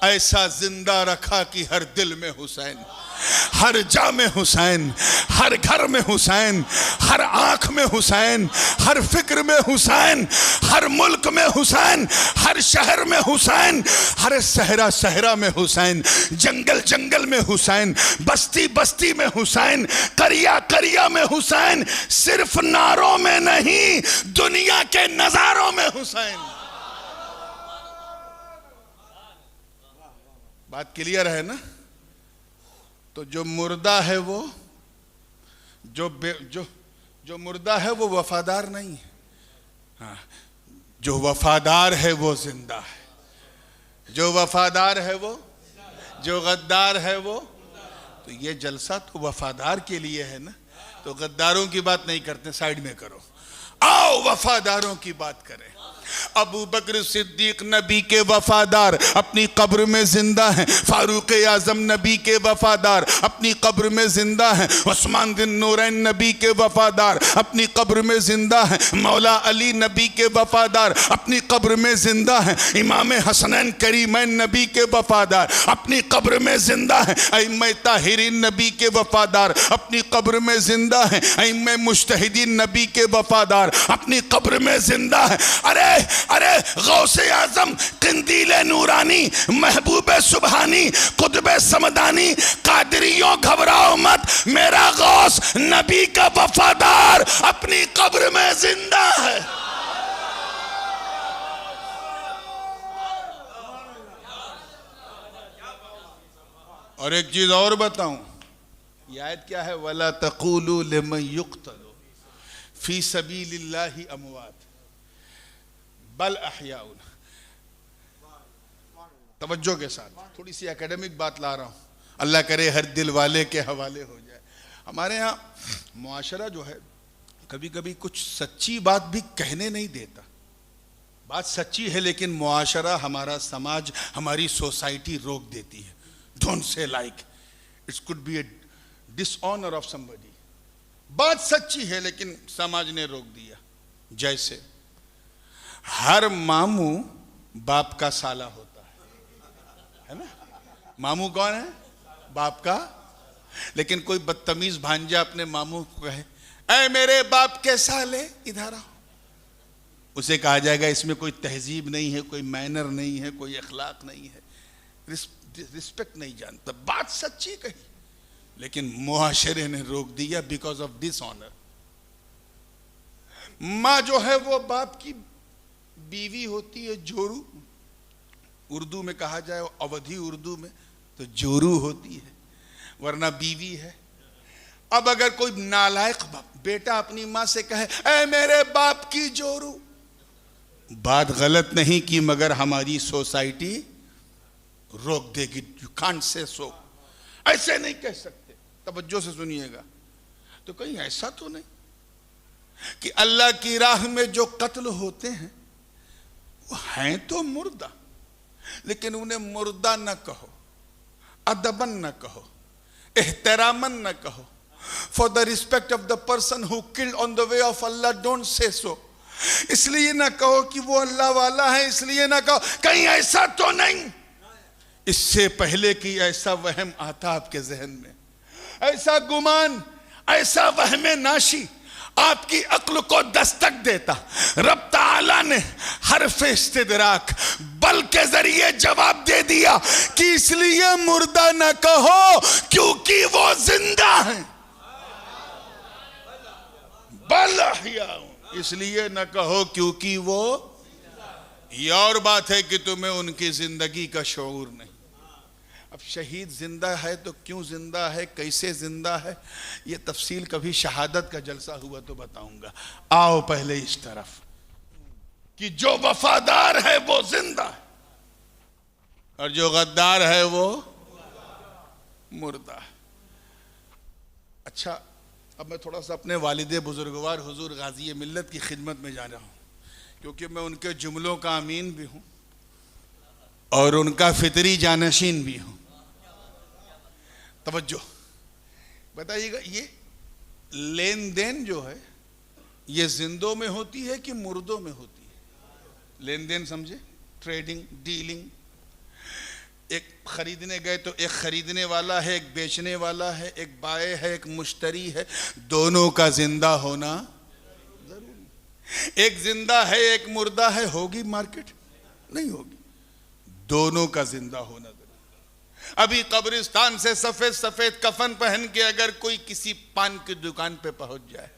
ऐसा जिंदा रखा कि हर दिल में हुसैन, हर जा में हुसैन, हर घर में हुसैन, हर आंख में हुसैन, हर फिक्र में हुसैन, हर मुल्क में हुसैन, हर शहर में हुसैन, हर सहरा सहरा में हुसैन, जंगल जंगल में हुसैन, बस्ती बस्ती में हुसैन, करिया करिया में हुसैन, सिर्फ नारों में नहीं दुनिया के नजारों में हुसैन। बात क्लियर है ना? तो जो मुर्दा है वो, जो मुर्दा है वो वफादार नहीं है। हाँ, जो वफादार है वो जिंदा है, जो वफादार है वो, जो गद्दार है वो। तो ये जलसा तो वफादार के लिए है ना, तो गद्दारों की बात नहीं करते, साइड में करो। आओ वफादारों की बात करें। अबू बकर सिद्दीक नबी के वफादार अपनी कब्र में जिंदा हैं। फारूक आजम नबी के वफादार अपनी कब्र में जिंदा हैं। उस्मान बिन नूरैन नबी के वफादार अपनी कब्र में जिंदा हैं। मौला अली नबी के वफादार अपनी कब्र में जिंदा हैं। इमाम हसनैन करीमैन नबी के वफादार अपनी कब्र में जिंदा हैं। अइम्मा ताहिरीन नबी के वफादार अपनी कब्र में जिंदा हैं। अइम्मा मुज्तहिदीन नबी के वफादार अपनी कब्र में जिंदा हैं। अरे अरे गौसे आजम, किंदीले नूरानी, महबूबे सुबहानी, कुतुबे समदानी, कादरियों घबराओ मत, मेरा गौस नबी का वफादार अपनी कब्र में जिंदा है। और एक चीज और बताऊं, ये आयत क्या है? वला तक़ूलू लिमन युक़तलू फी सबीलिल्लाहि अमवात बल अहयाउन। तवज्जो के साथ थोड़ी सी एकेडमिक बात ला रहा हूं, अल्लाह करे हर दिल वाले के हवाले हो जाए। हमारे यहाँ मुआशरा जो है कभी कभी कुछ सच्ची बात भी कहने नहीं देता। बात सच्ची है लेकिन मुआशरा, हमारा समाज, हमारी सोसाइटी रोक देती है। Don't say like, it's could be A dishonour of somebody. बात सच्ची है लेकिन समाज ने रोक दिया। जैसे हर मामू बाप का साला होता है ना? मामू कौन है? बाप का। लेकिन कोई बदतमीज भांजा अपने मामू को कहे, ऐ मेरे बाप के साले इधर आओ, उसे कहा जाएगा इसमें कोई तहजीब नहीं है, कोई मैनर नहीं है, कोई अखलाक नहीं है, रिस्पेक्ट नहीं जानता। बात सच्ची कही लेकिन मुआशरे ने रोक दिया बिकॉज ऑफ डिसऑनर। माँ जो है वो बाप की बीवी होती है, जोरू। उर्दू में कहा जाए, अवधी उर्दू में तो जोरू होती है, वरना बीवी है। अब अगर कोई नालायक बेटा अपनी माँ से कहे, ऐ मेरे बाप की जोरू, बात गलत नहीं की मगर हमारी सोसाइटी रोक देगी। यू कांट से सो, ऐसे नहीं कह सकते। तवज्जो से सुनिएगा। तो कहीं ऐसा तो नहीं कि अल्लाह की राह में जो कत्ल होते हैं वो हैं तो मुर्दा, लेकिन उन्हें मुर्दा न कहो, अदबन न कहो, एहतरामन न कहो। For the respect of the person who killed on the way of Allah, don't say so. इसलिए ना कहो कि वो अल्लाह वाला है, इसलिए ना कहो। कहीं ऐसा तो नहीं? इससे पहले कि ऐसा वहम आता आपके जहन में, ऐसा गुमान, ऐसा वहमे नाशी आपकी अक्ल को दस्तक देता, रब ताला ने हरफ इस्तिदराक बल के जरिए जवाब दे दिया कि इसलिए मुर्दा न कहो क्योंकि वो जिंदा है। बल अहया, इसलिए न कहो क्योंकि वो। ये और बात है कि तुम्हें उनकी जिंदगी का शऊर नहीं। अब शहीद जिंदा है तो क्यों जिंदा है, कैसे जिंदा है, ये तफसील कभी शहादत का जलसा हुआ तो बताऊंगा। आओ पहले इस तरफ कि जो वफादार है वो जिंदा है। और जो गद्दार है वो मुर्दा। अच्छा, अब मैं थोड़ा सा अपने वालिद बुजुर्गवार हुजूर गाजी मिल्लत की खिदमत में जा रहा हूँ, क्योंकि मैं उनके जुमलों का अमीन भी हूँ और उनका फितरी जानशीन भी हूँ। तवज्जो, बताइएगा, ये लेन देन जो है ये जिंदों में होती है कि मुर्दों में होती है? लेन देन समझे, ट्रेडिंग, डीलिंग। एक खरीदने गए तो एक खरीदने वाला है, एक बेचने वाला है, एक बाय है, एक मुश्तरी है, दोनों का जिंदा होना जरूरी। एक जिंदा है एक मुर्दा है, होगी मार्केट? नहीं होगी। दोनों का जिंदा होना जरूरी। अभी कब्रिस्तान से सफेद सफेद कफन पहन के अगर कोई किसी पान की दुकान पे पहुंच जाए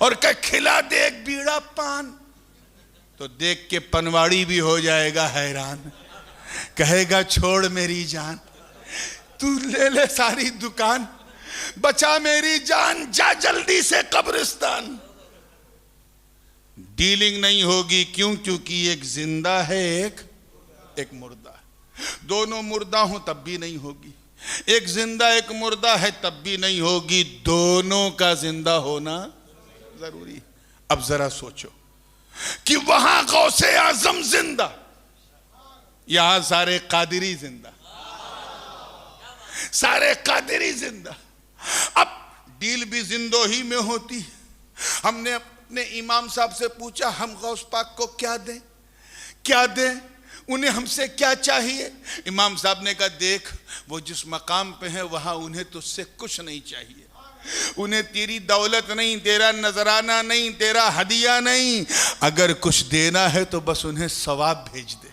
और कहे खिला दे एक बीड़ा पान, तो देख के पनवाड़ी भी हो जाएगा हैरान, कहेगा छोड़ मेरी जान, तू ले ले सारी दुकान, बचा मेरी जान, जा जल्दी से कब्रिस्तान। डीलिंग नहीं होगी, क्यों? क्योंकि एक जिंदा है एक मुर्दा है। दोनों मुर्दा हो तब भी नहीं होगी, एक जिंदा एक मुर्दा है तब भी नहीं होगी, दोनों का जिंदा होना जरूरी। अब जरा सोचो कि वहां गौसे आजम जिंदा, यहां सारे कादिरी जिंदा, सारे कादिरी जिंदा। अब डील भी जिंदोही में होती है। हमने अपने इमाम साहब से पूछा हम गौस पाक को क्या दें, क्या दें, उन्हें हमसे क्या चाहिए? इमाम साहब ने कहा देख, वो जिस मकाम पे है वहां उन्हें तुझसे कुछ नहीं चाहिए, उन्हें तेरी दौलत नहीं, तेरा नजराना नहीं, तेरा हदिया नहीं, अगर कुछ देना है तो बस उन्हें सवाब भेज दे।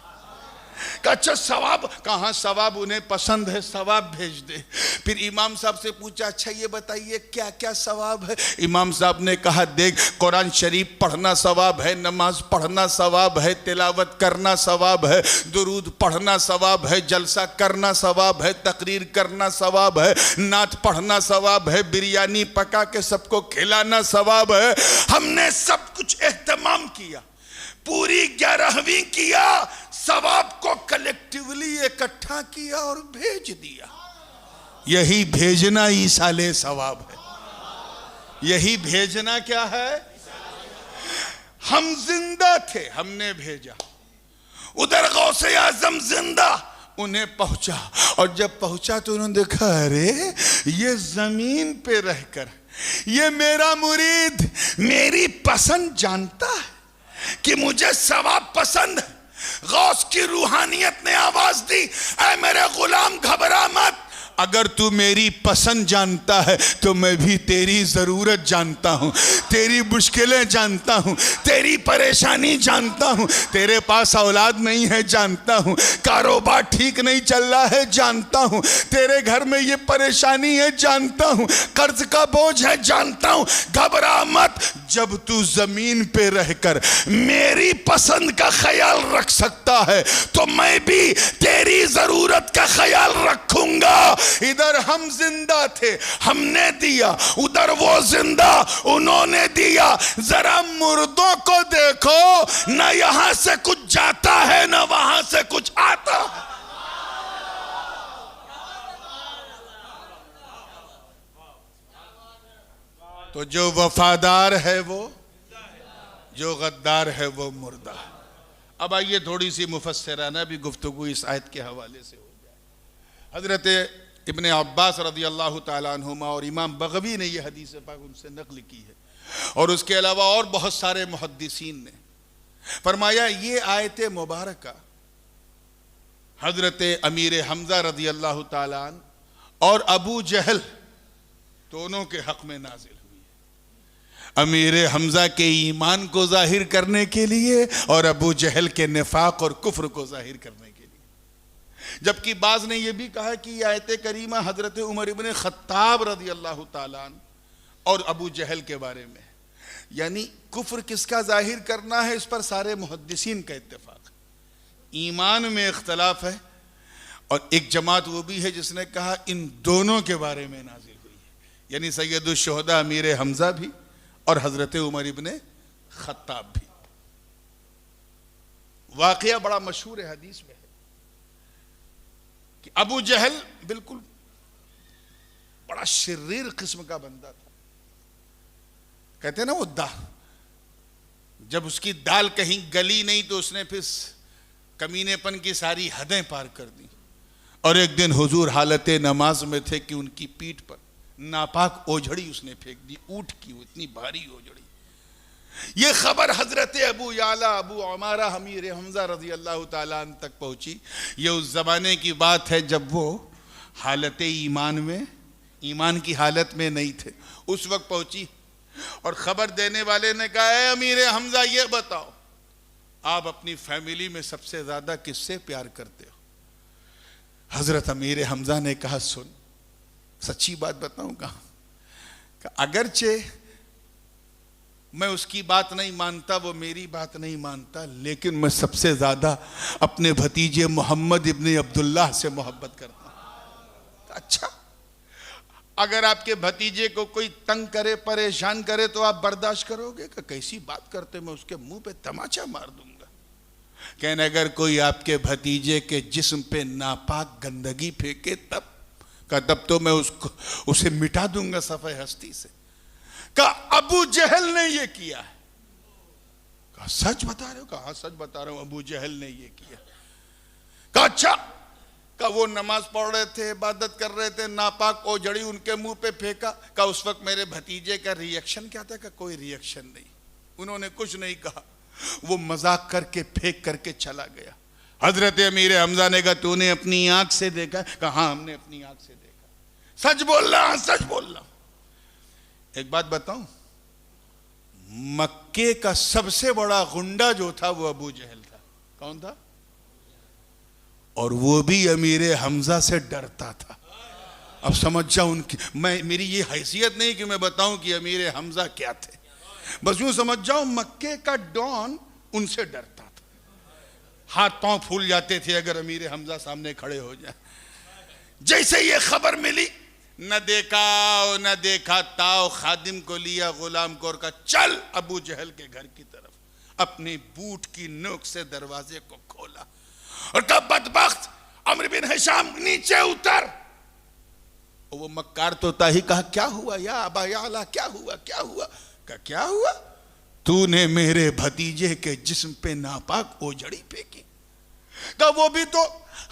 अच्छा सवाब कहाँ? सवाब उन्हें पसंद है, सवाब भेज दे। फिर इमाम साहब से पूछा अच्छा ये बताइए क्या क्या सवाब है? इमाम साहब ने कहा देख, कुरान शरीफ पढ़ना सवाब है, नमाज पढ़ना सवाब है, तिलावत करना सवाब है, दुरूद पढ़ना सवाब है, जलसा करना सवाब है, तकरीर करना सवाब है, नात पढ़ना सवाब है, बिरयानी पका के सबको खिलाना सवाब है। हमने सब कुछ एहतमाम किया, पूरी 11वीं किया, सवाब को कलेक्टिवली इकट्ठा किया और भेज दिया। यही भेजना ही साले सवाब है। यही भेजना क्या है? हम जिंदा थे, हमने भेजा। उधर गौसे आजम जिंदा, उन्हें पहुंचा, और जब पहुंचा तो उन्होंने देखा अरे ये जमीन पे रहकर ये मेरा मुरीद मेरी पसंद जानता है कि मुझे सवाब पसंद है। गौस की रूहानियत ने आवाज दी, ऐ मेरे गुलाम घबरा मत, अगर तू मेरी पसंद जानता है तो मैं भी तेरी जरूरत जानता हूं, तेरी मुश्किलें जानता हूं, तेरी परेशानी जानता हूं, तेरे पास औलाद नहीं है जानता हूं, कारोबार ठीक नहीं चल रहा है जानता हूं, तेरे घर में ये परेशानी है जानता हूं, कर्ज का बोझ है जानता हूं, घबरा मत, जब तू जमीन पे रहकर मेरी पसंद का ख्याल रख सकता है तो मैं भी तेरी जरूरत का ख्याल रखूंगा। इधर हम जिंदा थे, हमने दिया, उधर वो जिंदा, उन्होंने दिया। जरा मुर्दों को देखो, न यहां से कुछ जाता है न वहां से कुछ आता है। तो जो वफादार है वो, जो गद्दार है वो मुर्दा। अब आइए थोड़ी सी मुफस्सिराना भी गुफ्तगू इस आयत के हवाले से हो जाए। हजरत इब्ने अब्बास रज़ी अल्लाह ताला अन्हुमा और इमाम बग़वी ने यह हदीस पाक उनसे नक़ल की है, और उसके अलावा और बहुत सारे मुहद्दिसीन ने फरमाया ये आयत मुबारका हजरत अमीर हमज़ा रज़ी अल्लाह ताला अन्हु और अबू जहल दोनों के हक़ में नाजिल हुई है। अमीर हमज़ा के ईमान को ज़ाहिर करने के लिए और अबू जहल के निफाक और कुफ्र को ज़ाहिर करने के लिए। जबकि बाज़ ने यह भी कहा कि यह आयत करीमा हजरत उमर इब्ने खत्ताब रज़ी अल्लाह ताला अन्हु और अबू जहल के बारे में, यानी कुफ्र किसका जाहिर करना है इस पर सारे मुहद्दिसीन का इत्तेफाक। ईमान में इख्तलाफ है, और एक जमात वो भी है जिसने कहा इन दोनों के बारे में नाजिल हुई है, यानी सैयदुल शुहदा अमीर हमज़ा भी और हजरत उमर इब्ने खत्ताब भी। वाक़या बड़ा मशहूर है, हदीस में है। कि अबू जहल बिल्कुल बड़ा शरीर किस्म का बंदा था। कहते हैं ना वो जब उसकी दाल कहीं गली नहीं तो उसने फिर कमीनेपन की सारी हदें पार कर दी। और एक दिन हुजूर हालत नमाज में थे कि उनकी पीठ पर नापाक ओझड़ी उसने फेंक दी, ऊंट की, इतनी भारी ओझड़ी। ये खबर हजरत अबू याला अबू उमारा अमीर हमजा रजी अल्लाह ताला अन्हु तक पहुंची। ये उस जमाने की बात है जब वो हालत ईमान की हालत में नहीं थे, उस वक्त पहुंची। और खबर देने वाले ने कहा, है अमीर हमजा ये बताओ आप अपनी फैमिली में सबसे ज्यादा किससे प्यार करते हो? हजरत अमीर हमजा ने कहा, सुन सच्ची बात बताऊंगा, अगरचे मैं उसकी बात नहीं मानता, वो मेरी बात नहीं मानता, लेकिन मैं सबसे ज्यादा अपने भतीजे मोहम्मद इब्ने अब्दुल्लाह से मोहब्बत करता हूं। अच्छा, अगर आपके भतीजे को कोई तंग करे, परेशान करे तो आप बर्दाश्त करोगे? कि कैसी बात करते, मैं उसके मुंह पे तमाचा मार दूंगा। कहने अगर कोई आपके भतीजे के जिस्म पे नापाक गंदगी फेंके तब तो मैं उसे मिटा दूंगा सफ़े हस्ती से। कहा अबू जहल ने ये किया है। कहा सच बता रहे हो? कहा सच बता रहा हूं, अबू जहल ने ये किया। कहा अच्छा, कहा वो नमाज पढ़ रहे थे, इबादत कर रहे थे, नापाक ओझड़ी उनके मुंह पे फेंका। कहा उस वक्त मेरे भतीजे का रिएक्शन क्या था? कहा कोई रिएक्शन नहीं, उन्होंने कुछ नहीं कहा, वो मजाक करके फेंक करके चला गया। हजरत अमीर हमजा ने कहा तूने अपनी आंख से देखा? कहा हाँ हमने अपनी आंख से देखा। सच बोल रहा? सच बोल रहा। एक बात बताऊं, मक्के का सबसे बड़ा गुंडा जो था वो अबू जहल था। कौन था? और वो भी अमीर हमजा से डरता था। अब समझ जाओ उनकी, मेरी ये हैसियत नहीं कि मैं बताऊं कि अमीर हमजा क्या थे, बस यूं समझ जाओ मक्के का डॉन उनसे डरता था। हाथ पांव फूल जाते थे अगर अमीर हमजा सामने खड़े हो जाए। जैसे ये खबर मिली, न देखा न देखा ताओ खादिम को लिया, गुलाम को, और कहा चल अबू जहल के घर की तरफ। अपनी बूट की नोक से दरवाजे को खोला और कहा बदबख्त अम्र बिन हिशाम नीचे उतर। और वो मक्कार तोता ही कहा क्या हुआ या अबा याला, क्या हुआ क्या हुआ? कहा क्या हुआ? तूने मेरे भतीजे के जिस्म पे नापाक ओझड़ी फेंकी। कहा वो भी तो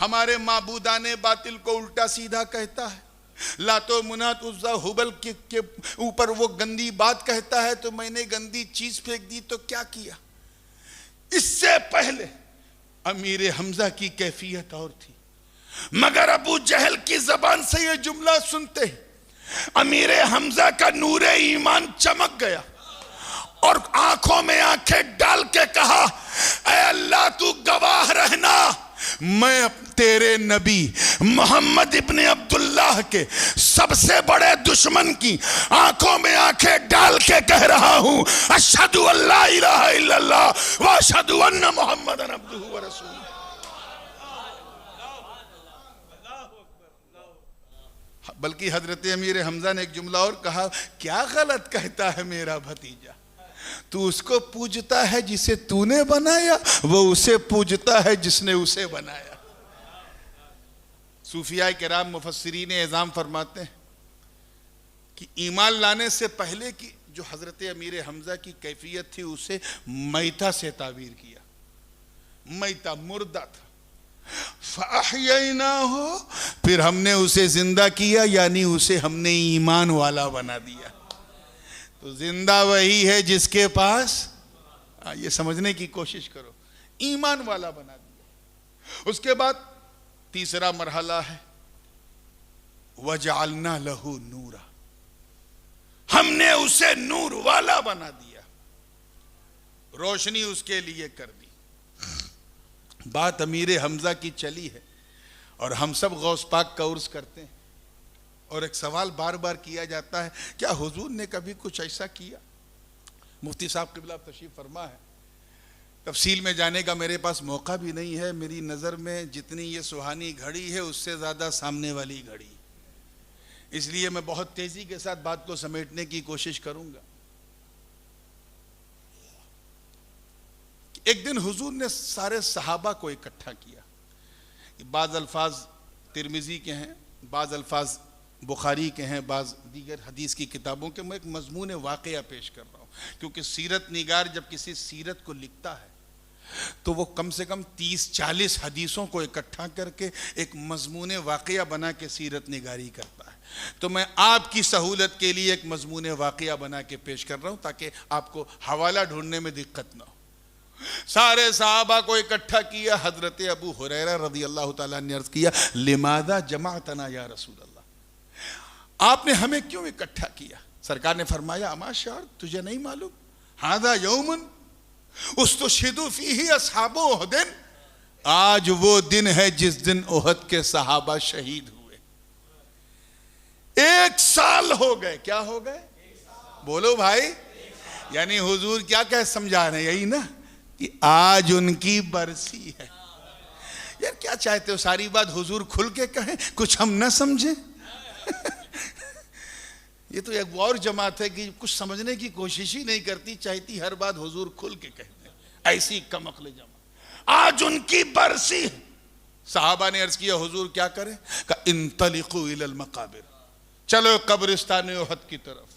हमारे माबूदाने बातिल को उल्टा सीधा कहता है, लातो मुनात उज़्ज़ा हुबल के ऊपर वो गंदी बात कहता है, तो मैंने गंदी चीज फेंक दी तो क्या किया? इससे पहले अमीर हमजा की कैफियत और थी, मगर अबू जहल की जबान से ये जुमला सुनते ही अमीर हमजा का नूरे ईमान चमक गया और आंखों में आंखें डाल के कहा, ऐ अल्लाह तू गवाह रहना, मैं तेरे नबी मोहम्मद इब्ने अब्दुल्लाह के सबसे बड़े दुश्मन की आंखों में आंखें डाल के कह रहा हूं, अशहदु अल्ला इलाहा इल्लल्लाह व अशहदु अन्ना मुहम्मदन अब्दुहु व रसूलुहु। बल्कि हजरत अमीर हमजा ने एक जुमला और कहा, क्या गलत कहता है मेरा भतीजा, तू उसको पूजता है जिसे तूने बनाया, वो उसे पूजता है जिसने उसे बनाया। सूफिया किराम मुफस्सिरीन एज़ाम फरमाते हैं कि ईमान लाने से पहले की जो हजरत अमीर हमजा की कैफियत थी उसे मैता से ताबीर किया। मैता मुर्दा था, फ़अहयैनाहु, फिर हमने उसे जिंदा किया, यानी उसे हमने ईमान वाला बना दिया। तो जिंदा वही है जिसके पास, ये समझने की कोशिश करो, ईमान वाला बना दिया। उसके बाद तीसरा मरहला है वजअलना लहू नूरा, हमने उसे नूर वाला बना दिया, रोशनी उसके लिए कर दी। बात अमीर हमजा की चली है और हम सब गौस पाक का उर्स करते हैं, और एक सवाल बार बार किया जाता है, क्या हुजूर ने कभी कुछ ऐसा किया? मुफ्ती साहब क़िबला तशरीफ फरमा है, तफसील में जाने का मेरे पास मौका भी नहीं है। मेरी नज़र में जितनी ये सुहानी घड़ी है उससे ज़्यादा सामने वाली घड़ी, इसलिए मैं बहुत तेज़ी के साथ बात को समेटने की कोशिश करूँगा। एक दिन हुजूर ने सारे सहाबा को इकट्ठा किया, बाज़ अल्फाज तिरमिज़ी के हैं, बाज़ अल्फाज बुखारी के हैं, बाज़ दीगर हदीस की किताबों के। मैं एक मज़मून वाक़या पेश कर रहा हूँ, क्योंकि सीरत निगार जब किसी सीरत को लिखता है तो वो कम से कम 30-40 हदीसों को इकट्ठा करके एक मज़मून वाक़या बना के सीरत निगारी करता है। तो मैं आपकी सहूलत के लिए एक मज़मून वाक़या बना के पेश कर रहा हूँ, ताकि आपको हवाला ढूंढने में दिक्कत ना हो। सारे सहाबा को इकट्ठा किया। हजरत अबू हुरैरा रज़ी अल्लाह ताला ने अर्ज़ किया, लिमादा जमाअतना या रसूल अल्लाह, आपने हमें क्यों इकट्ठा किया? सरकार ने फरमाया, अमा शार, तुझे नहीं मालूम, हादा यौमुन उस्तुशहिदु फीही अस्हाबु उहदिन, आज वो दिन है जिस दिन उहद के सहाबा शहीद हुए। 1 साल हो गए। क्या हो गए? बोलो भाई। यानी हुजूर क्या कह समझा रहे हैं? यही ना कि आज उनकी बरसी है। यार क्या चाहते हो, सारी बात हुजूर खुल के कहें, कुछ हम ना समझे? ये तो एक और जमात है कि कुछ समझने की कोशिश ही नहीं करती, चाहती हर बात हुजूर खुल के कहते हैं। ऐसी कमअक्ल जमात। आज उनकी बरसी है। साहबा ने अर्ज किया, हुजूर क्या करें? का इंतलिकू इलल मकाबिर, चलो कब्रिस्तान उहद की तरफ।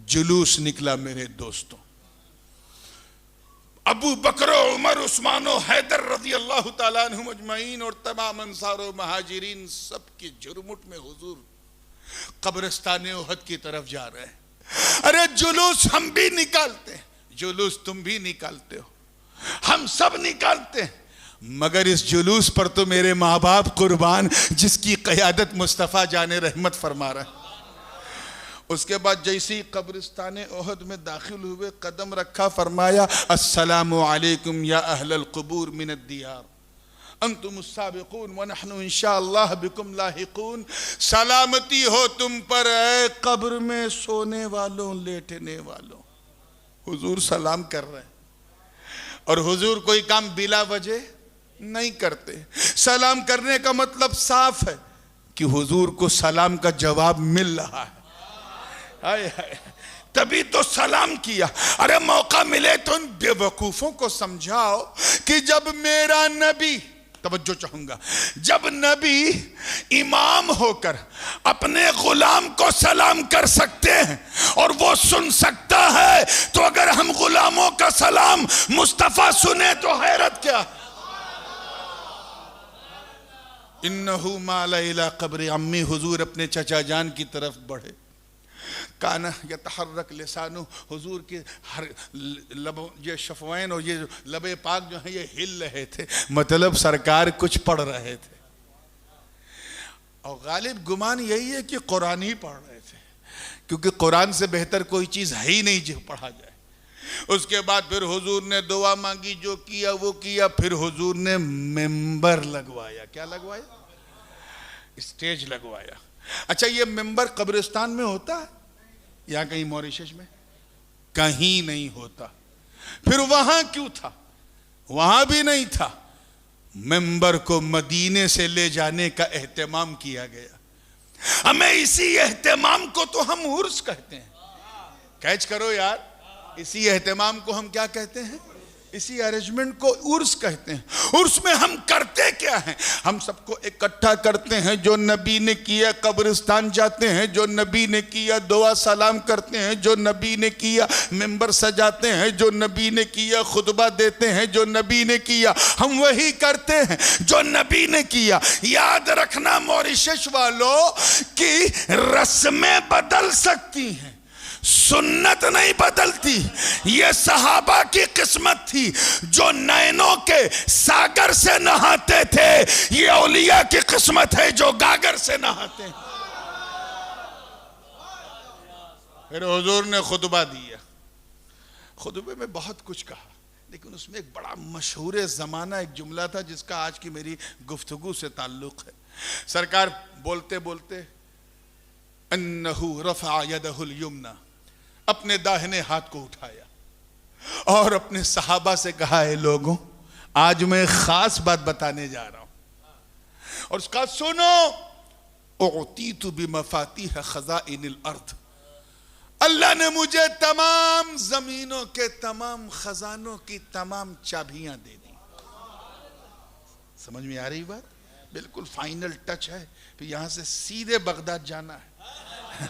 जुलूस निकला मेरे दोस्तों। अबू बकर, उमर, उस्मान, हैदर रज़ी अल्लाह ताला अन्हुम अजमईन और तमाम अंसार और महाजिरीन सबकी झुरमुट में हुजूर कब्रिस्तान उहद की तरफ जा रहे हैं। अरे जुलूस हम भी निकालते हैं, जुलूस तुम भी निकालते हो, हम सब निकालते हैं, मगर इस जुलूस पर तो मेरे माँ बाप कुर्बान, जिसकी क़यादत मुस्तफ़ा जाने रहमत फरमा रहा है। उसके बाद जैसी कब्रिस्तान उहद में दाखिल हुए, कदम रखा, फरमाया, अस्सलामु अलैकुम या अहलल कुबूर मिनद दियार अंतुमुस साबिकून व नहनु इंशाअल्लाह बिकुम लाहिकून। सलामती हो तुम पर ऐ कब्र में सोने वालों, लेटने वालों। हुजूर सलाम कर रहे हैं, और हुजूर कोई काम बिला वजह नहीं करते। सलाम करने का मतलब साफ है कि हुजूर को सलाम का जवाब मिल रहा है। हाय हाय, तभी तो सलाम किया। अरे मौका मिले तो उन बेवकूफों को समझाओ कि जब मेरा नबी, तवज्जो चाहूंगा, जब नबी इमाम होकर अपने गुलाम को सलाम कर सकते हैं और वो सुन सकता है, तो अगर हम गुलामों का सलाम मुस्तफा सुने तो हैरत क्या। इन्नहु माला इला क़ब्र अम्मी, हुजूर अपने चचा जान की तरफ बढ़े। काना यतहर्रक लिसानु, हुजूर के हर लबों, ये शफ़वैन और ये लबे पाक जो हैं ये हिल रहे थे, मतलब सरकार कुछ पढ़ रहे थे। और गालिब गुमान यही है कि कुरान ही पढ़ रहे थे, क्योंकि कुरान से बेहतर कोई चीज़ है ही नहीं जो पढ़ा जाए। उसके बाद फिर हुजूर ने दुआ मांगी, जो किया वो किया। फिर हुजूर ने मेंबर लगवाया। क्या लगवाया? स्टेज लगवाया। अच्छा, ये मेंबर कब्रिस्तान में होता है या कहीं मॉरिशस में? कहीं नहीं होता। फिर वहां क्यों था? वहां भी नहीं था। मेंबर को मदीने से ले जाने का एहतमाम किया गया। हमें इसी एहतमाम को तो हम उर्स कहते हैं। कैच करो यार, इसी एहतमाम को हम क्या कहते हैं? इसी अरेंजमेंट को उर्स कहते हैं। उर्स में हम करते क्या हैं? हम सबको इकट्ठा करते हैं, जो नबी ने किया, कब्रिस्तान जाते हैं, जो नबी ने किया, दुआ सलाम करते हैं, जो नबी ने किया, मेंबर सजाते हैं, जो नबी ने किया, खुतबा देते हैं, जो नबी ने किया। हम वही करते हैं जो नबी ने किया। याद रखना मॉरिशस वालों कि रस्में बदल सकती हैं, सुन्नत नहीं बदलती। ये सहाबा की किस्मत थी जो नैनों के सागर से नहाते थे, ये औलिया की किस्मत है जो गागर से नहाते हैं। फिर हुजूर ने खुतबा दिया। खुतबे में बहुत कुछ कहा, लेकिन उसमें एक बड़ा मशहूर ज़माना एक जुमला था जिसका आज की मेरी गुफ्तगू से ताल्लुक़ है। सरकार बोलते बोलते, अन्नहु रफ़अ यदहुल युमना, अपने दाहिने हाथ को उठाया और अपने सहाबा से कहा, है लोगों, आज मैं खास बात बताने जा रहा हूं और उसका सुनो। उतीतु बिमफातिह खज़ाइनिल अर्द, अल्लाह ने मुझे तमाम जमीनों के तमाम खजानों की तमाम चाबियां दे दी। समझ में आ रही बात? बिल्कुल फाइनल टच है, फिर यहाँ से सीधे बगदाद जाना है।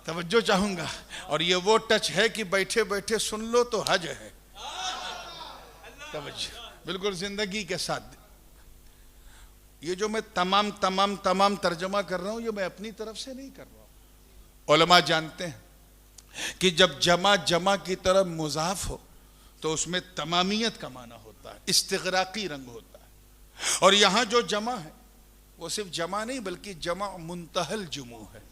तवज्जो चाहूंगा, और ये वो टच है कि बैठे बैठे सुन लो तो हज है। तवज्जो बिल्कुल जिंदगी के साथ। ये जो मैं तमाम तर्जमा कर रहा हूं, ये मैं अपनी तरफ से नहीं कर रहा हूं। उलमा जानते हैं कि जब जमा की तरफ मुजाफ हो तो उसमें तमामियत का माना होता है, इस्तिगराकी रंग होता है। और यहां जो जमा है वो सिर्फ जमा नहीं बल्कि जमा मुंतहल जुमू है,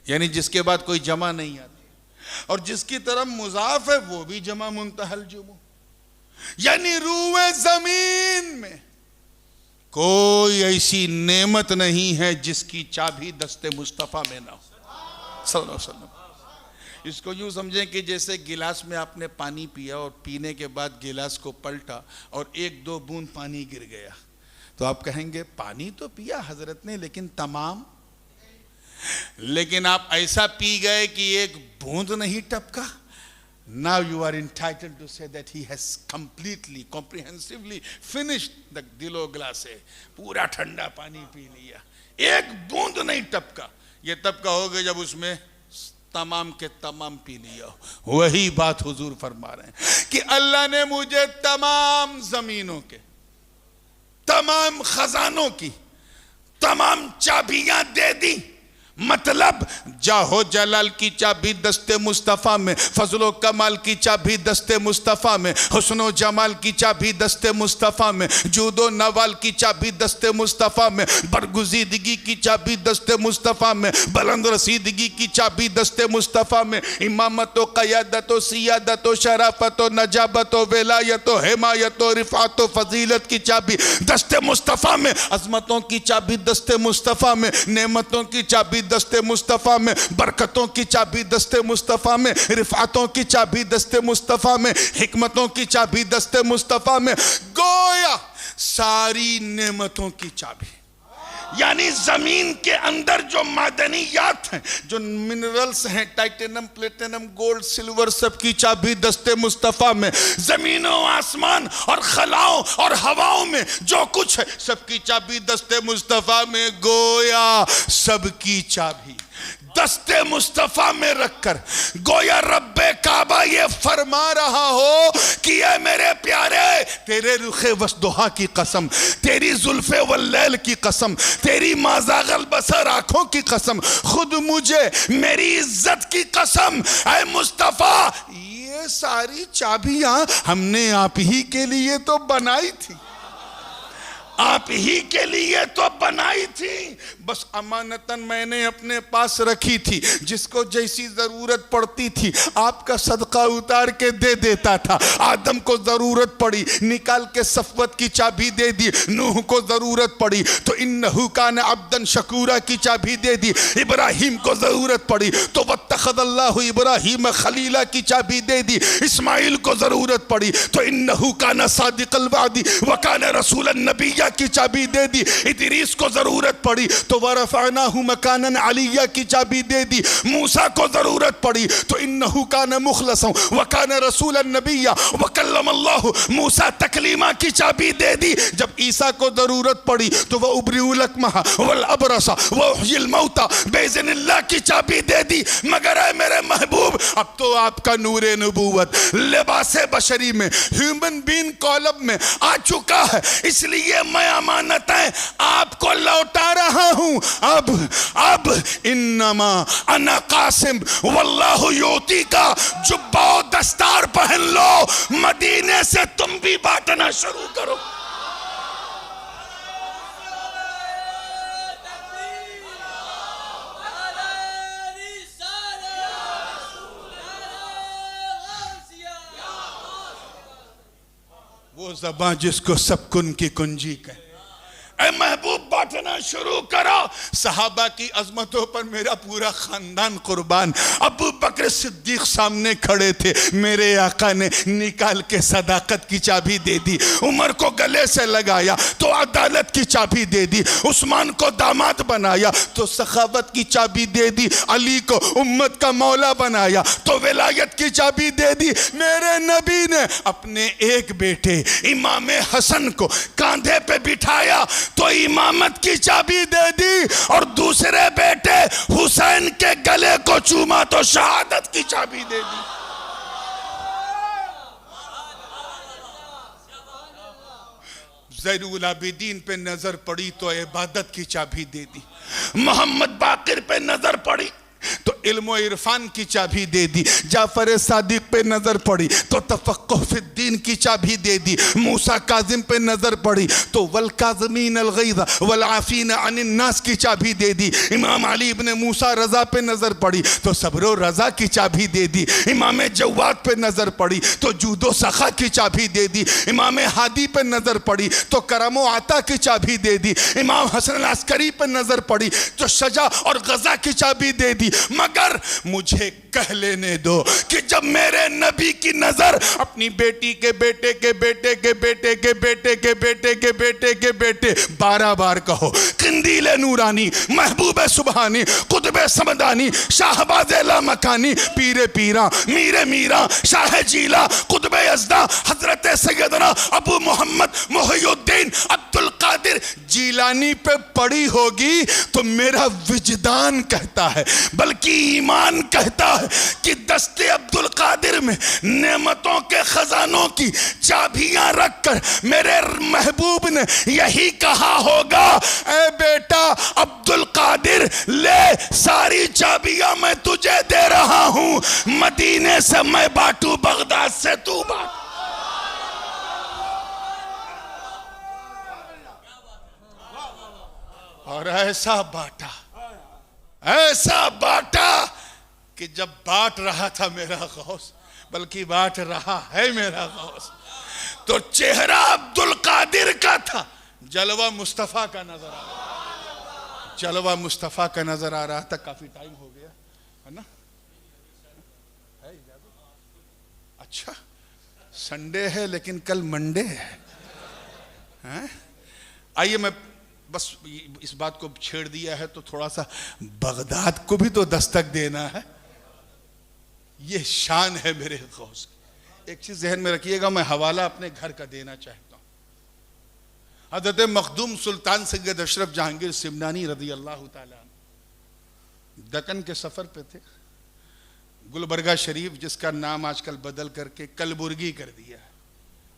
यानी जिसके बाद कोई जमा नहीं आती। और जिसकी तरफ मुजाफ है वो भी जमा मुंतहल जुमू, यानी रूए जमीन में कोई ऐसी नेमत नहीं है जिसकी चाबी दस्ते मुस्तफा में ना हो सल्लल्लाहु अलैहि वसल्लम। इसको यूं समझें कि जैसे गिलास में आपने पानी पिया और पीने के बाद गिलास को पलटा और एक दो बूंद पानी गिर गया, तो आप कहेंगे पानी तो पिया हजरत ने लेकिन तमाम, लेकिन आप ऐसा पी गए कि एक बूंद नहीं टपका। Now you are entitled to say that he has completely, comprehensively finished the दिलो गिलास है, पूरा ठंडा पानी पी लिया, एक बूंद नहीं टपका। ये तब का होगा जब उसमें तमाम के तमाम पी लिया। वही बात हुजूर फरमा रहे हैं कि अल्लाह ने मुझे तमाम जमीनों के, तमाम खजानों की तमाम चाबियां दे दी। मतलब जाहो जलाल की चाबी दस्ते मुस्तफ़ा में, फजलो कमाल की चाबी दस्ते मुस्तफ़ा में, हुस्नो जमाल की चाबी दस्ते मुस्तफ़ा में, जूदो नवाल की चाबी दस्ते मुस्तफ़ा में, बरगुज़ीदगी की चाबी दस्ते मुस्तफ़ा में, बुलंद रसीदगी की चाबी दस्ते मुस्तफ़ा में, इमामतो क़यादतो सियादतो शराफतो नजाबतो वेलायतो हिमायतो रिफ़ातो फ़जीलत की चाबी दस्ते मुस्तफ़ा में, अज़मतों की चाबी दस्ते मुस्तफ़ा में, नेमतों की चाबी दस्ते मुस्तफ़ा में, बरकतों की चाबी दस्ते मुस्तफ़ा में, रिफ़ातों की चाबी दस्ते मुस्तफ़ा में, हिकमतों की चाबी दस्ते मुस्तफ़ा में, गोया सारी नेमतों की चाबी। यानी जमीन के अंदर जो मादनियात हैं, जो मिनरल्स हैं, टाइटेनियम प्लेटिनम गोल्ड सिल्वर, सबकी चाबी दस्ते मुस्तफ़ा में। जमीनों आसमान और खलाओं और हवाओं में जो कुछ है सबकी चाबी दस्ते मुस्तफ़ा में। गोया सबकी चाबी दस्ते मुस्तफ़ा में रखकर गोया रब्बे काबा ये फरमा रहा हो कि ये मेरे प्यारे, तेरे रुखे वसदुहा की कसम, तेरी जुल्फे वल्लैल की कसम, तेरी माज़ागल बसर आंखों की कसम, खुद मुझे मेरी इज्जत की कसम, ऐ मुस्तफ़ा ये सारी चाबियां हमने आप ही के लिए तो बनाई थी, आप ही के लिए तो बनाई थी, बस अमानतन मैंने अपने पास रखी थी। जिसको जैसी जरूरत पड़ती थी आपका सदका उतार के दे देता था। आदम को जरूरत पड़ी निकाल के सफवत की चाबी दे दी, नूह को जरूरत पड़ी तो इन्नहु कान अब्दन शकूरा की चाबी दे दी, इब्राहिम को जरूरत पड़ी तो वत्तखज़ल्लाहु इब्राहीम खलीला की चाबी दे दी, इस्माइल को जरूरत पड़ी तो इन्नहु कान सादिक़ल वादी व कान रसूलन नबिय्या की चाबी दे दी, इदरीस को जरूरत पड़ी तो वरफ़अनाहु मकानन अलिय्या की चाबी दे दी, मूसा को जरूरत पड़ी तो इन्नहु कान मुखलसन व कान रसूलन नबिय्या व कल्लमल्लाहु मूसा तकलीमा की चाबी दे दी। जब ईसा को जरूरत पड़ी तो वह उब्रिउल अकमह वल अबरसा व उहयिल मौता बेइज़्निल्लाह की चाबी दे दी। मगर है मेरे महबूब अब तो आपका नूरे नबूवत लिबासे बशरी में, ह्यूमन बीइंग कॉलम में आ चुका है, इसलिए मैं अमानतें आपको लौटा रहा हूं। अब इन्नमा अना कासिम वल्लाहु युती का जुब्बा दस्तार पहन लो, मदीने से तुम भी बांटना शुरू करो। वो ज़बां जिसको सब कुन की कुंजी कहे, ऐ महबूब बांटना शुरू करो। सहाबा की अजमतों पर मेरा पूरा खानदान कुर्बान। अबू बकर सिद्दीक सामने खड़े थे, मेरे आका ने निकाल के सदाकत की चाबी दे दी, उमर को गले से लगाया तो अदालत की चाबी दे दी, उस्मान को दामाद बनाया तो सखावत की चाबी दे दी, अली को उम्मत का मौला बनाया तो विलायत की चाबी दे दी। मेरे नबी ने अपने एक बेटे इमाम हसन को कांधे पे बिठाया तो इमामत जन्नत की चाबी दे दी और दूसरे बेटे हुसैन के गले को चूमा तो शहादत की चाबी दे दी। ज़ैनुल आबिदीन पे नजर पड़ी तो इबादत की चाबी दे दी। मोहम्मद बाकिर पे नजर पड़ी तो इल्म और इरफान की चाबी दे दी। जाफर सादिक पे नजर पड़ी तो तफक्कुह फिद्दीन की चाबी दे दी। मूसा काजिम पे नजर पड़ी तो वल काज़मीन अल गैज़ वल आफीन अनिन नास की चाबी दे दी। इमाम अली इब्ने मूसा रजा पे नजर पड़ी तो सब्र और रजा की चाबी दे दी। इमाम जवाद पे नजर पड़ी तो जूदो सखा की चाबी दे दी। इमाम हादी पे नजर पड़ी तो करम और आता की चाबी दे दी। इमाम हसन अल अस्करी पे नजर पड़ी तो शजा और गजा की चाबी दे दी। मगर मुझे कह लेने दो कि जब मेरे नबी की नजर अपनी बेटी के बेटे के बेटे के बेटे के बेटे के बेटे के बेटे के बेटे 12 बार कहो किंदील नूरानी महबूब सुबहानी कुतुब समदानी शाहबाज लामकानी पीरे पीरा मीरे मीरा शाह जीला कुतुब यज़दा हजरत सैयदना अबू मोहम्मद मुहियुद्दीन अब्दुल कादिर जीलानी पे पड़ी होगी तो मेरा विजदान कहता है बल्कि ईमान कहता है कि दस्ते अब्दुल कादिर में नेमतों के खजानों की चाबियां रखकर मेरे महबूब ने यही कहा होगा, ए बेटा अब्दुल कादिर ले सारी चाबियां मैं तुझे दे रहा हूं, मदीने से मैं बांटू बगदाद से तू बांट। और ऐसा बांटा कि जब बांट रहा था मेरा गौस, बल्कि बांट रहा है मेरा गौस, तो चेहरा अब्दुल कादिर का था, जलवा मुस्तफा का नजर आ रहा, जलवा मुस्तफा का नजर आ रहा था। काफी टाइम हो गया है ना? है इजाजत? अच्छा संडे है लेकिन कल मंडे है। आइए मैं बस इस बात को छेड़ दिया है तो थोड़ा सा बगदाद को भी तो दस्तक देना है। ये शान है मेरे गौस की। एक चीज जहन में रखिएगा, मैं हवाला अपने घर का देना चाहता हूं। हजरत मखदूम सुल्तान सैयद अशरफ जहांगीर सिमनानी रज़ी अल्लाह ताला दक्कन के सफर पे थे। गुलबर्गा शरीफ जिसका नाम आजकल बदल करके कलबुर्गी कर दिया,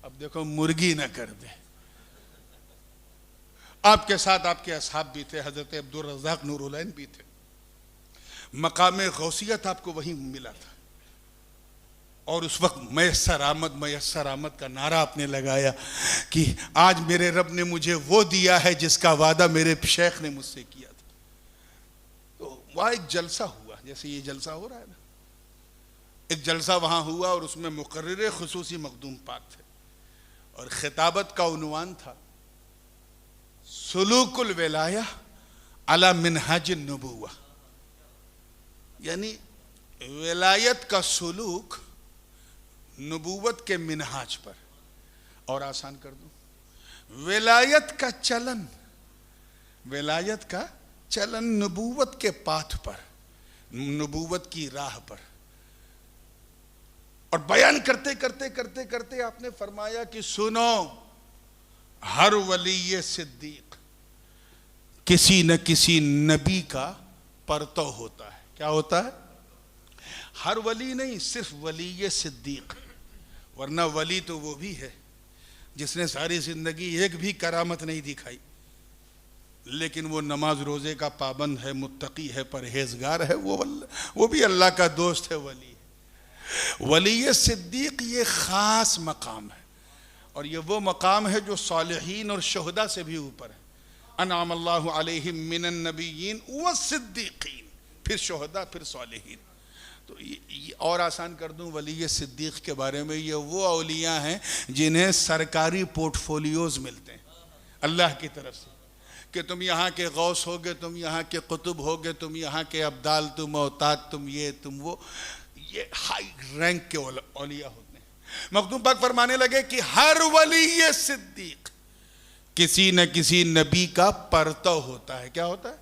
अब देखो मुर्गी ना कर दे। आपके साथ आपके असहाब भी थे, हजरत अब्दुल रज़्ज़ाक़ नूरुलैन भी थे। मकाम गौसियत आपको वहीं मिला था और उस वक्त मयस्सर आमद का नारा आपने लगाया कि आज मेरे रब ने मुझे वो दिया है जिसका वादा मेरे शेख ने मुझसे किया था। तो वहाँ एक जलसा हुआ, जैसे ये जलसा हो रहा है ना, एक जलसा वहाँ हुआ और उसमें मुकर्रिर खुसूसी मखदूम पाक थे और खिताबत का उन्वान था सुलूकुल विलाया अला मिनहाज नबुव्वा, यानी विलायत का सुलूक नबूवत के मिनहाज पर। और आसान कर दूं, विलायत का चलन नबूवत के पाथ पर, नबूवत की राह पर। और बयान करते करते करते करते आपने फरमाया कि सुनो, हर वली सिद्दीक किसी न किसी नबी का परतो होता है। क्या होता है? हर वली नहीं, सिर्फ वली सिद्दीक। वरना वली तो वो भी है जिसने सारी जिंदगी एक भी करामत नहीं दिखाई, लेकिन वो नमाज रोजे का पाबंद है, मुत्तकी है, परहेजगार है, वो भी अल्लाह का दोस्त है, वली है। वली सिद्दीक ये खास मकाम है और ये वो मकाम है जो सालिहीन और शुहदा से भी ऊपर है। अनअम अल्लाहु अलैहिम मिनन नबिय्यीन व सिद्दीकीन, फिर शुहदा, फिर सालिहीन। तो ये और आसान कर दूं, वली सिद्दीक के बारे में, ये वो औलिया हैं जिन्हें सरकारी पोर्टफोलियोज मिलते हैं अल्लाह की तरफ से कि तुम यहाँ के गौस होगे, तुम यहाँ के कुतुब होगे, तुम यहाँ के अब्दाल, तुम औताद, तुम ये तुम वो, ये हाई रैंक के औलिया होते हैं। मखदूम पाक फरमाने लगे कि हर वली सिद्दीक किसी न किसी नबी का परतव होता है। क्या होता है?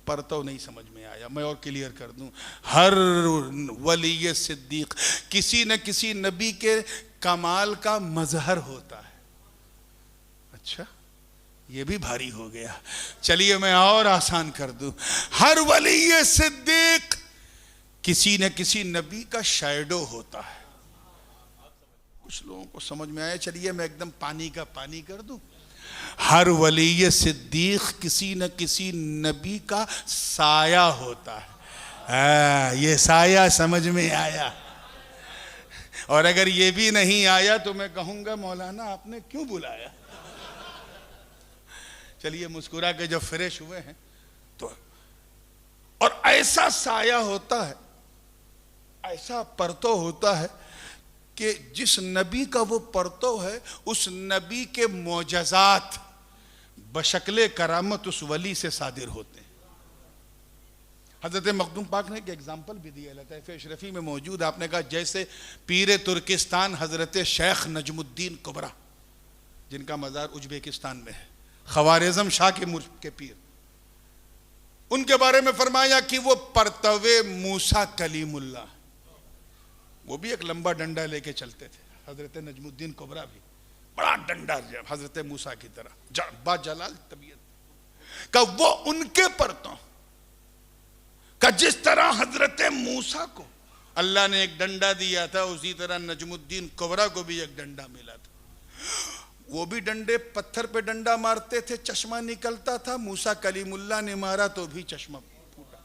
परतव नहीं समझ में आया, मैं और क्लियर कर दूं। हर वली सिद्दीक किसी न किसी नबी के कमाल का मजहर होता है। अच्छा, ये भी भारी हो गया। चलिए मैं और आसान कर दूं। हर वली सिद्दीक किसी न किसी नबी का शैडो होता है। कुछ लोगों को समझ में आया? चलिए मैं एकदम पानी का पानी कर दूं। हर वली सिद्दीक किसी न किसी नबी का साया होता है। ये साया समझ में आया? और अगर ये भी नहीं आया तो मैं कहूंगा मौलाना आपने क्यों बुलाया। चलिए मुस्कुरा के जब फ्रेश हुए हैं तो, और ऐसा साया होता है, ऐसा परतो होता है कि जिस नबी का वो परतो है उस नबी के मोजज़ात बशक्ले करामत उस वली से सादिर होते हैं। हज़रत मखदूम पाक ने एक एग्जाम्पल भी दिया, लताइफ़ अशरफी में मौजूद। आपने कहा जैसे पीर तुर्किस्तान हज़रत शेख नजमुद्दीन कुबरा, जिनका मज़ार उज़्बेकिस्तान में है, ख़वारिज़म शाह के पीर, उनके बारे में फरमाया कि वो परतवे मूसा कलीमुल्लाह, वो भी एक लंबा डंडा लेके चलते थे। हज़रत नजमुद्दीन कुबरा भी बड़ा डंडा हज़रत मूसा की तरह, बाजलाल तबीयत का, वो उनके परतों का जिस तरह हज़रत मूसा को अल्लाह ने एक डंडा दिया था, उसी तरह नजमुद्दीन कुबरा को भी एक डंडा मिला था। वो भी डंडे पत्थर पे डंडा मारते थे, चश्मा निकलता था। मूसा कलीमुल्लाह ने मारा तो भी चश्मा फूटा।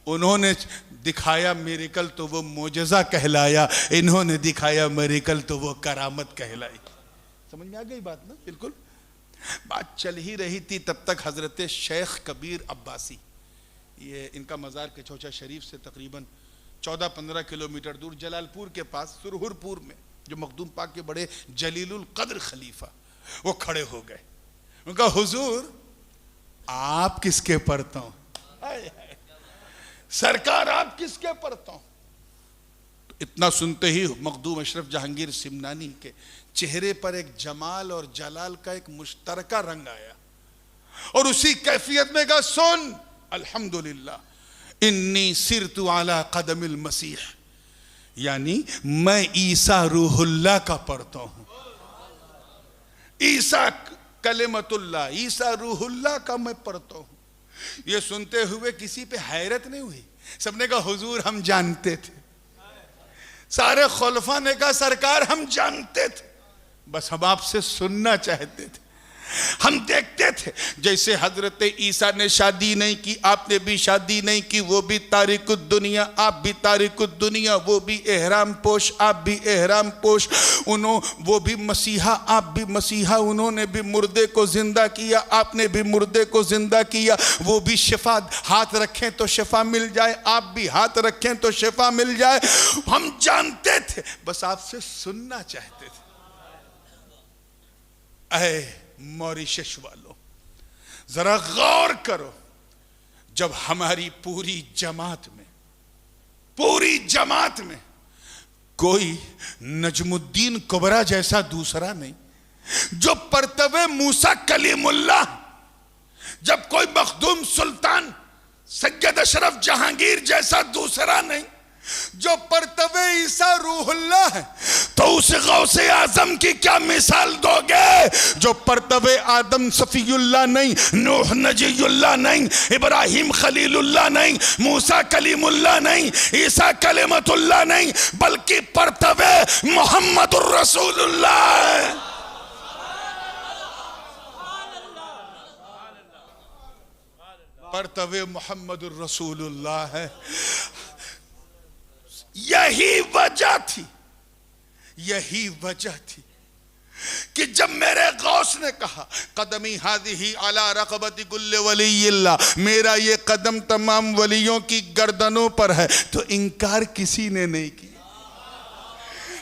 उन्होंने दिखाया मिरेकल तो वो मोजज़ा कहलाया, इन्होंने दिखाया मिरेकल तो वो करामत कहलाई। समझ में आ गई बात ना? बिल्कुल। बात चल ही रही थी तब तक हज़रत शेख कबीर अब्बासी, ये इनका मज़ार केचौचा शरीफ से तकरीबन 14-15 किलोमीटर दूर जलालपुर के पास सुरहुरपुर में, जो मखदूम पाक के बड़े जलीलुल कद्र खलीफा, वो खड़े हो गए। उनका हुजूर आप किसके परतों? सरकार आप किसके परतों? तो इतना सुनते ही मखदूम अशरफ जहांगीर सिमनानी के चेहरे पर एक जमाल और जलाल का एक मुश्तरका रंग आया और उसी कैफियत में कहा, सुन अल्हम्दुलिल्लाह इन्नी सिरतु अला कदमिल मसीह, यानी मैं ईसा रूहुल्लाह का पढ़ता हूं। ईसा कलिमतुल्लाह, ईसा रूहुल्लाह का मैं पढ़ता हूं। ये सुनते हुए किसी पे हैरत नहीं हुई, सबने कहा हुजूर हम जानते थे। सारे खुलफा ने कहा सरकार हम जानते थे, बस हम आपसे सुनना चाहते थे। हम देखते थे जैसे हजरत ईसा ने शादी नहीं की, आपने भी शादी नहीं की, वो भी तारिकुद दुनिया, आप भी तारिकुद दुनिया, वो भी एहराम पोश, आप भी एहराम पोश, वो भी मसीहा, आप भी मसीहा, उन्होंने भी मुर्दे को जिंदा किया, आपने भी मुर्दे को जिंदा किया, वो भी शिफा, हाथ रखें तो शिफा मिल जाए, आप भी हाथ रखें तो शिफा मिल जाए। हम जानते थे, बस आपसे सुनना चाहते थे। ऐ मॉरिशस वालों जरा गौर करो, जब हमारी पूरी जमात में कोई नजमुद्दीन कुबरा जैसा दूसरा नहीं, जो परतवे मूसा कलीमुल्लाह, जब कोई मखदूम सुल्तान सैयद अशरफ जहांगीर जैसा दूसरा नहीं, जो परतवे ईसा रूहुल्लाह है, तो उस गौसे आजम की क्या मिसाल दोगे, जो परतवे आदम सफीयुल्लाह नहीं, नूह नजीयुल्लाह नहीं, इब्राहिम खलीलुल्लाह नहीं, मूसा कलीमुल्लाह नहीं, ईसा कलिमतुल्लाह नहीं, बल्कि परतवे मोहम्मदुर रसूलुल्लाह। परतवे मोहम्मदुर रसूलुल्लाह है। यही वजह थी कि जब मेरे गौस ने कहा कदमी हादिही अला रक़बति कुल्ले वलिय्यिल्लाह, मेरा ये कदम तमाम वलियों की गर्दनों पर है, तो इनकार किसी ने नहीं किया।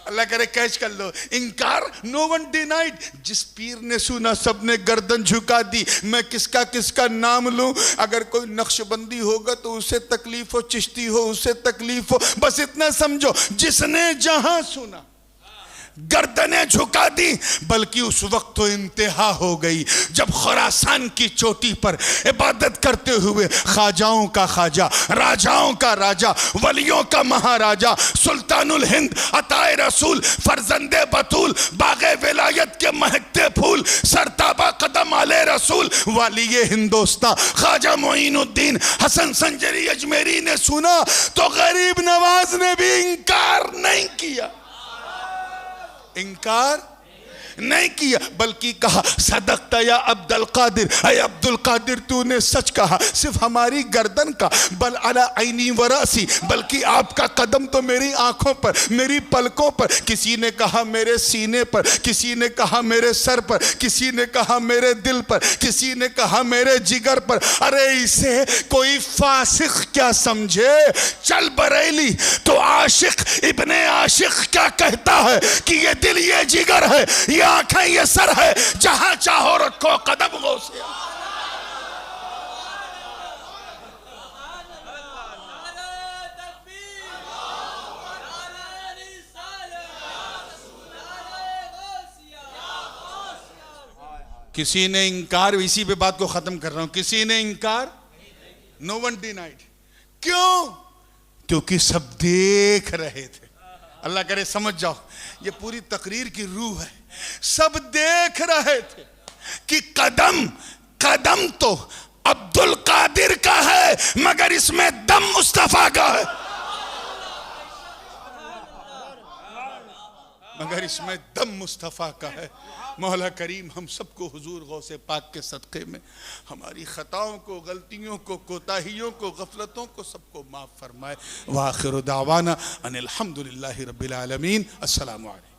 अल्लाह करे कैच कर लो, इनकार नो वन डिनाइड। जिस पीर ने सुना सबने गर्दन झुका दी। मैं किसका नाम लूं? अगर कोई नक्शबंदी होगा तो उसे तकलीफ हो, चिश्ती हो उसे तकलीफ हो, बस इतना समझो जिसने जहां सुना गर्दनें झुका दी। बल्कि उस वक्त तो इंतहा हो गई जब खुरासान की चोटी पर इबादत करते हुए ख्वाजाओं का ख्वाजा, राजाओं का राजा, वलियों का महाराजा, सुल्तानुल हिंद, अताए रसूल, फरजंदे बतूल, बागे विलायत के महकते फूल, सरताबा कदम आले रसूल वाली हिंदुस्तान ख्वाजा मोइनुद्दीन हसन संजरी अजमेरी ने सुना तो गरीब नवाज ने भी इनकार नहीं किया, इनकार नहीं किया, बल्कि कहा सदकता या अब्दुल कादिर, अय अब्दुल कादिर तूने सच कहा, सिर्फ हमारी गर्दन का बल अला ऐनी वरासी, बल्कि आपका कदम तो मेरी आंखों पर, मेरी पलकों पर, किसी ने कहा मेरे सीने पर, किसी ने कहा मेरे सर पर, किसी ने कहा मेरे दिल पर, किसी ने कहा मेरे जिगर पर। अरे इसे कोई फासिक क्या समझे, चल बरेली तो आशिक इब्ने आशिक क्या कहता है कि ये दिल ये जिगर है, ये आंखें ये सर है, जहां चाहो रखो कदम गौसे। किसी ने इनकार, इसी पे बात को खत्म कर रहा हूं, किसी ने इनकार, नो वन डिनाइड। क्यों? क्योंकि सब देख रहे थे। अल्लाह करे समझ जाओ, ये पूरी तकरीर की रूह है। सब देख रहे थे कि कदम कदम तो अब्दुल कादिर का है, मगर इसमें दम मुस्तफा का है, मगर इसमें दम मुस्तफा का है। मौला करीम हम सबको हुजूर गौसे पाक के सदक़े में हमारी खताओं को, गलतियों को, कोताहियों को, गफलतों को सबको माफ़ फरमाए। व आखिर दावाना अनिल हम्दुलिल्लाहि रब्बिल आलमीन। अस्सलामु अलैकुम।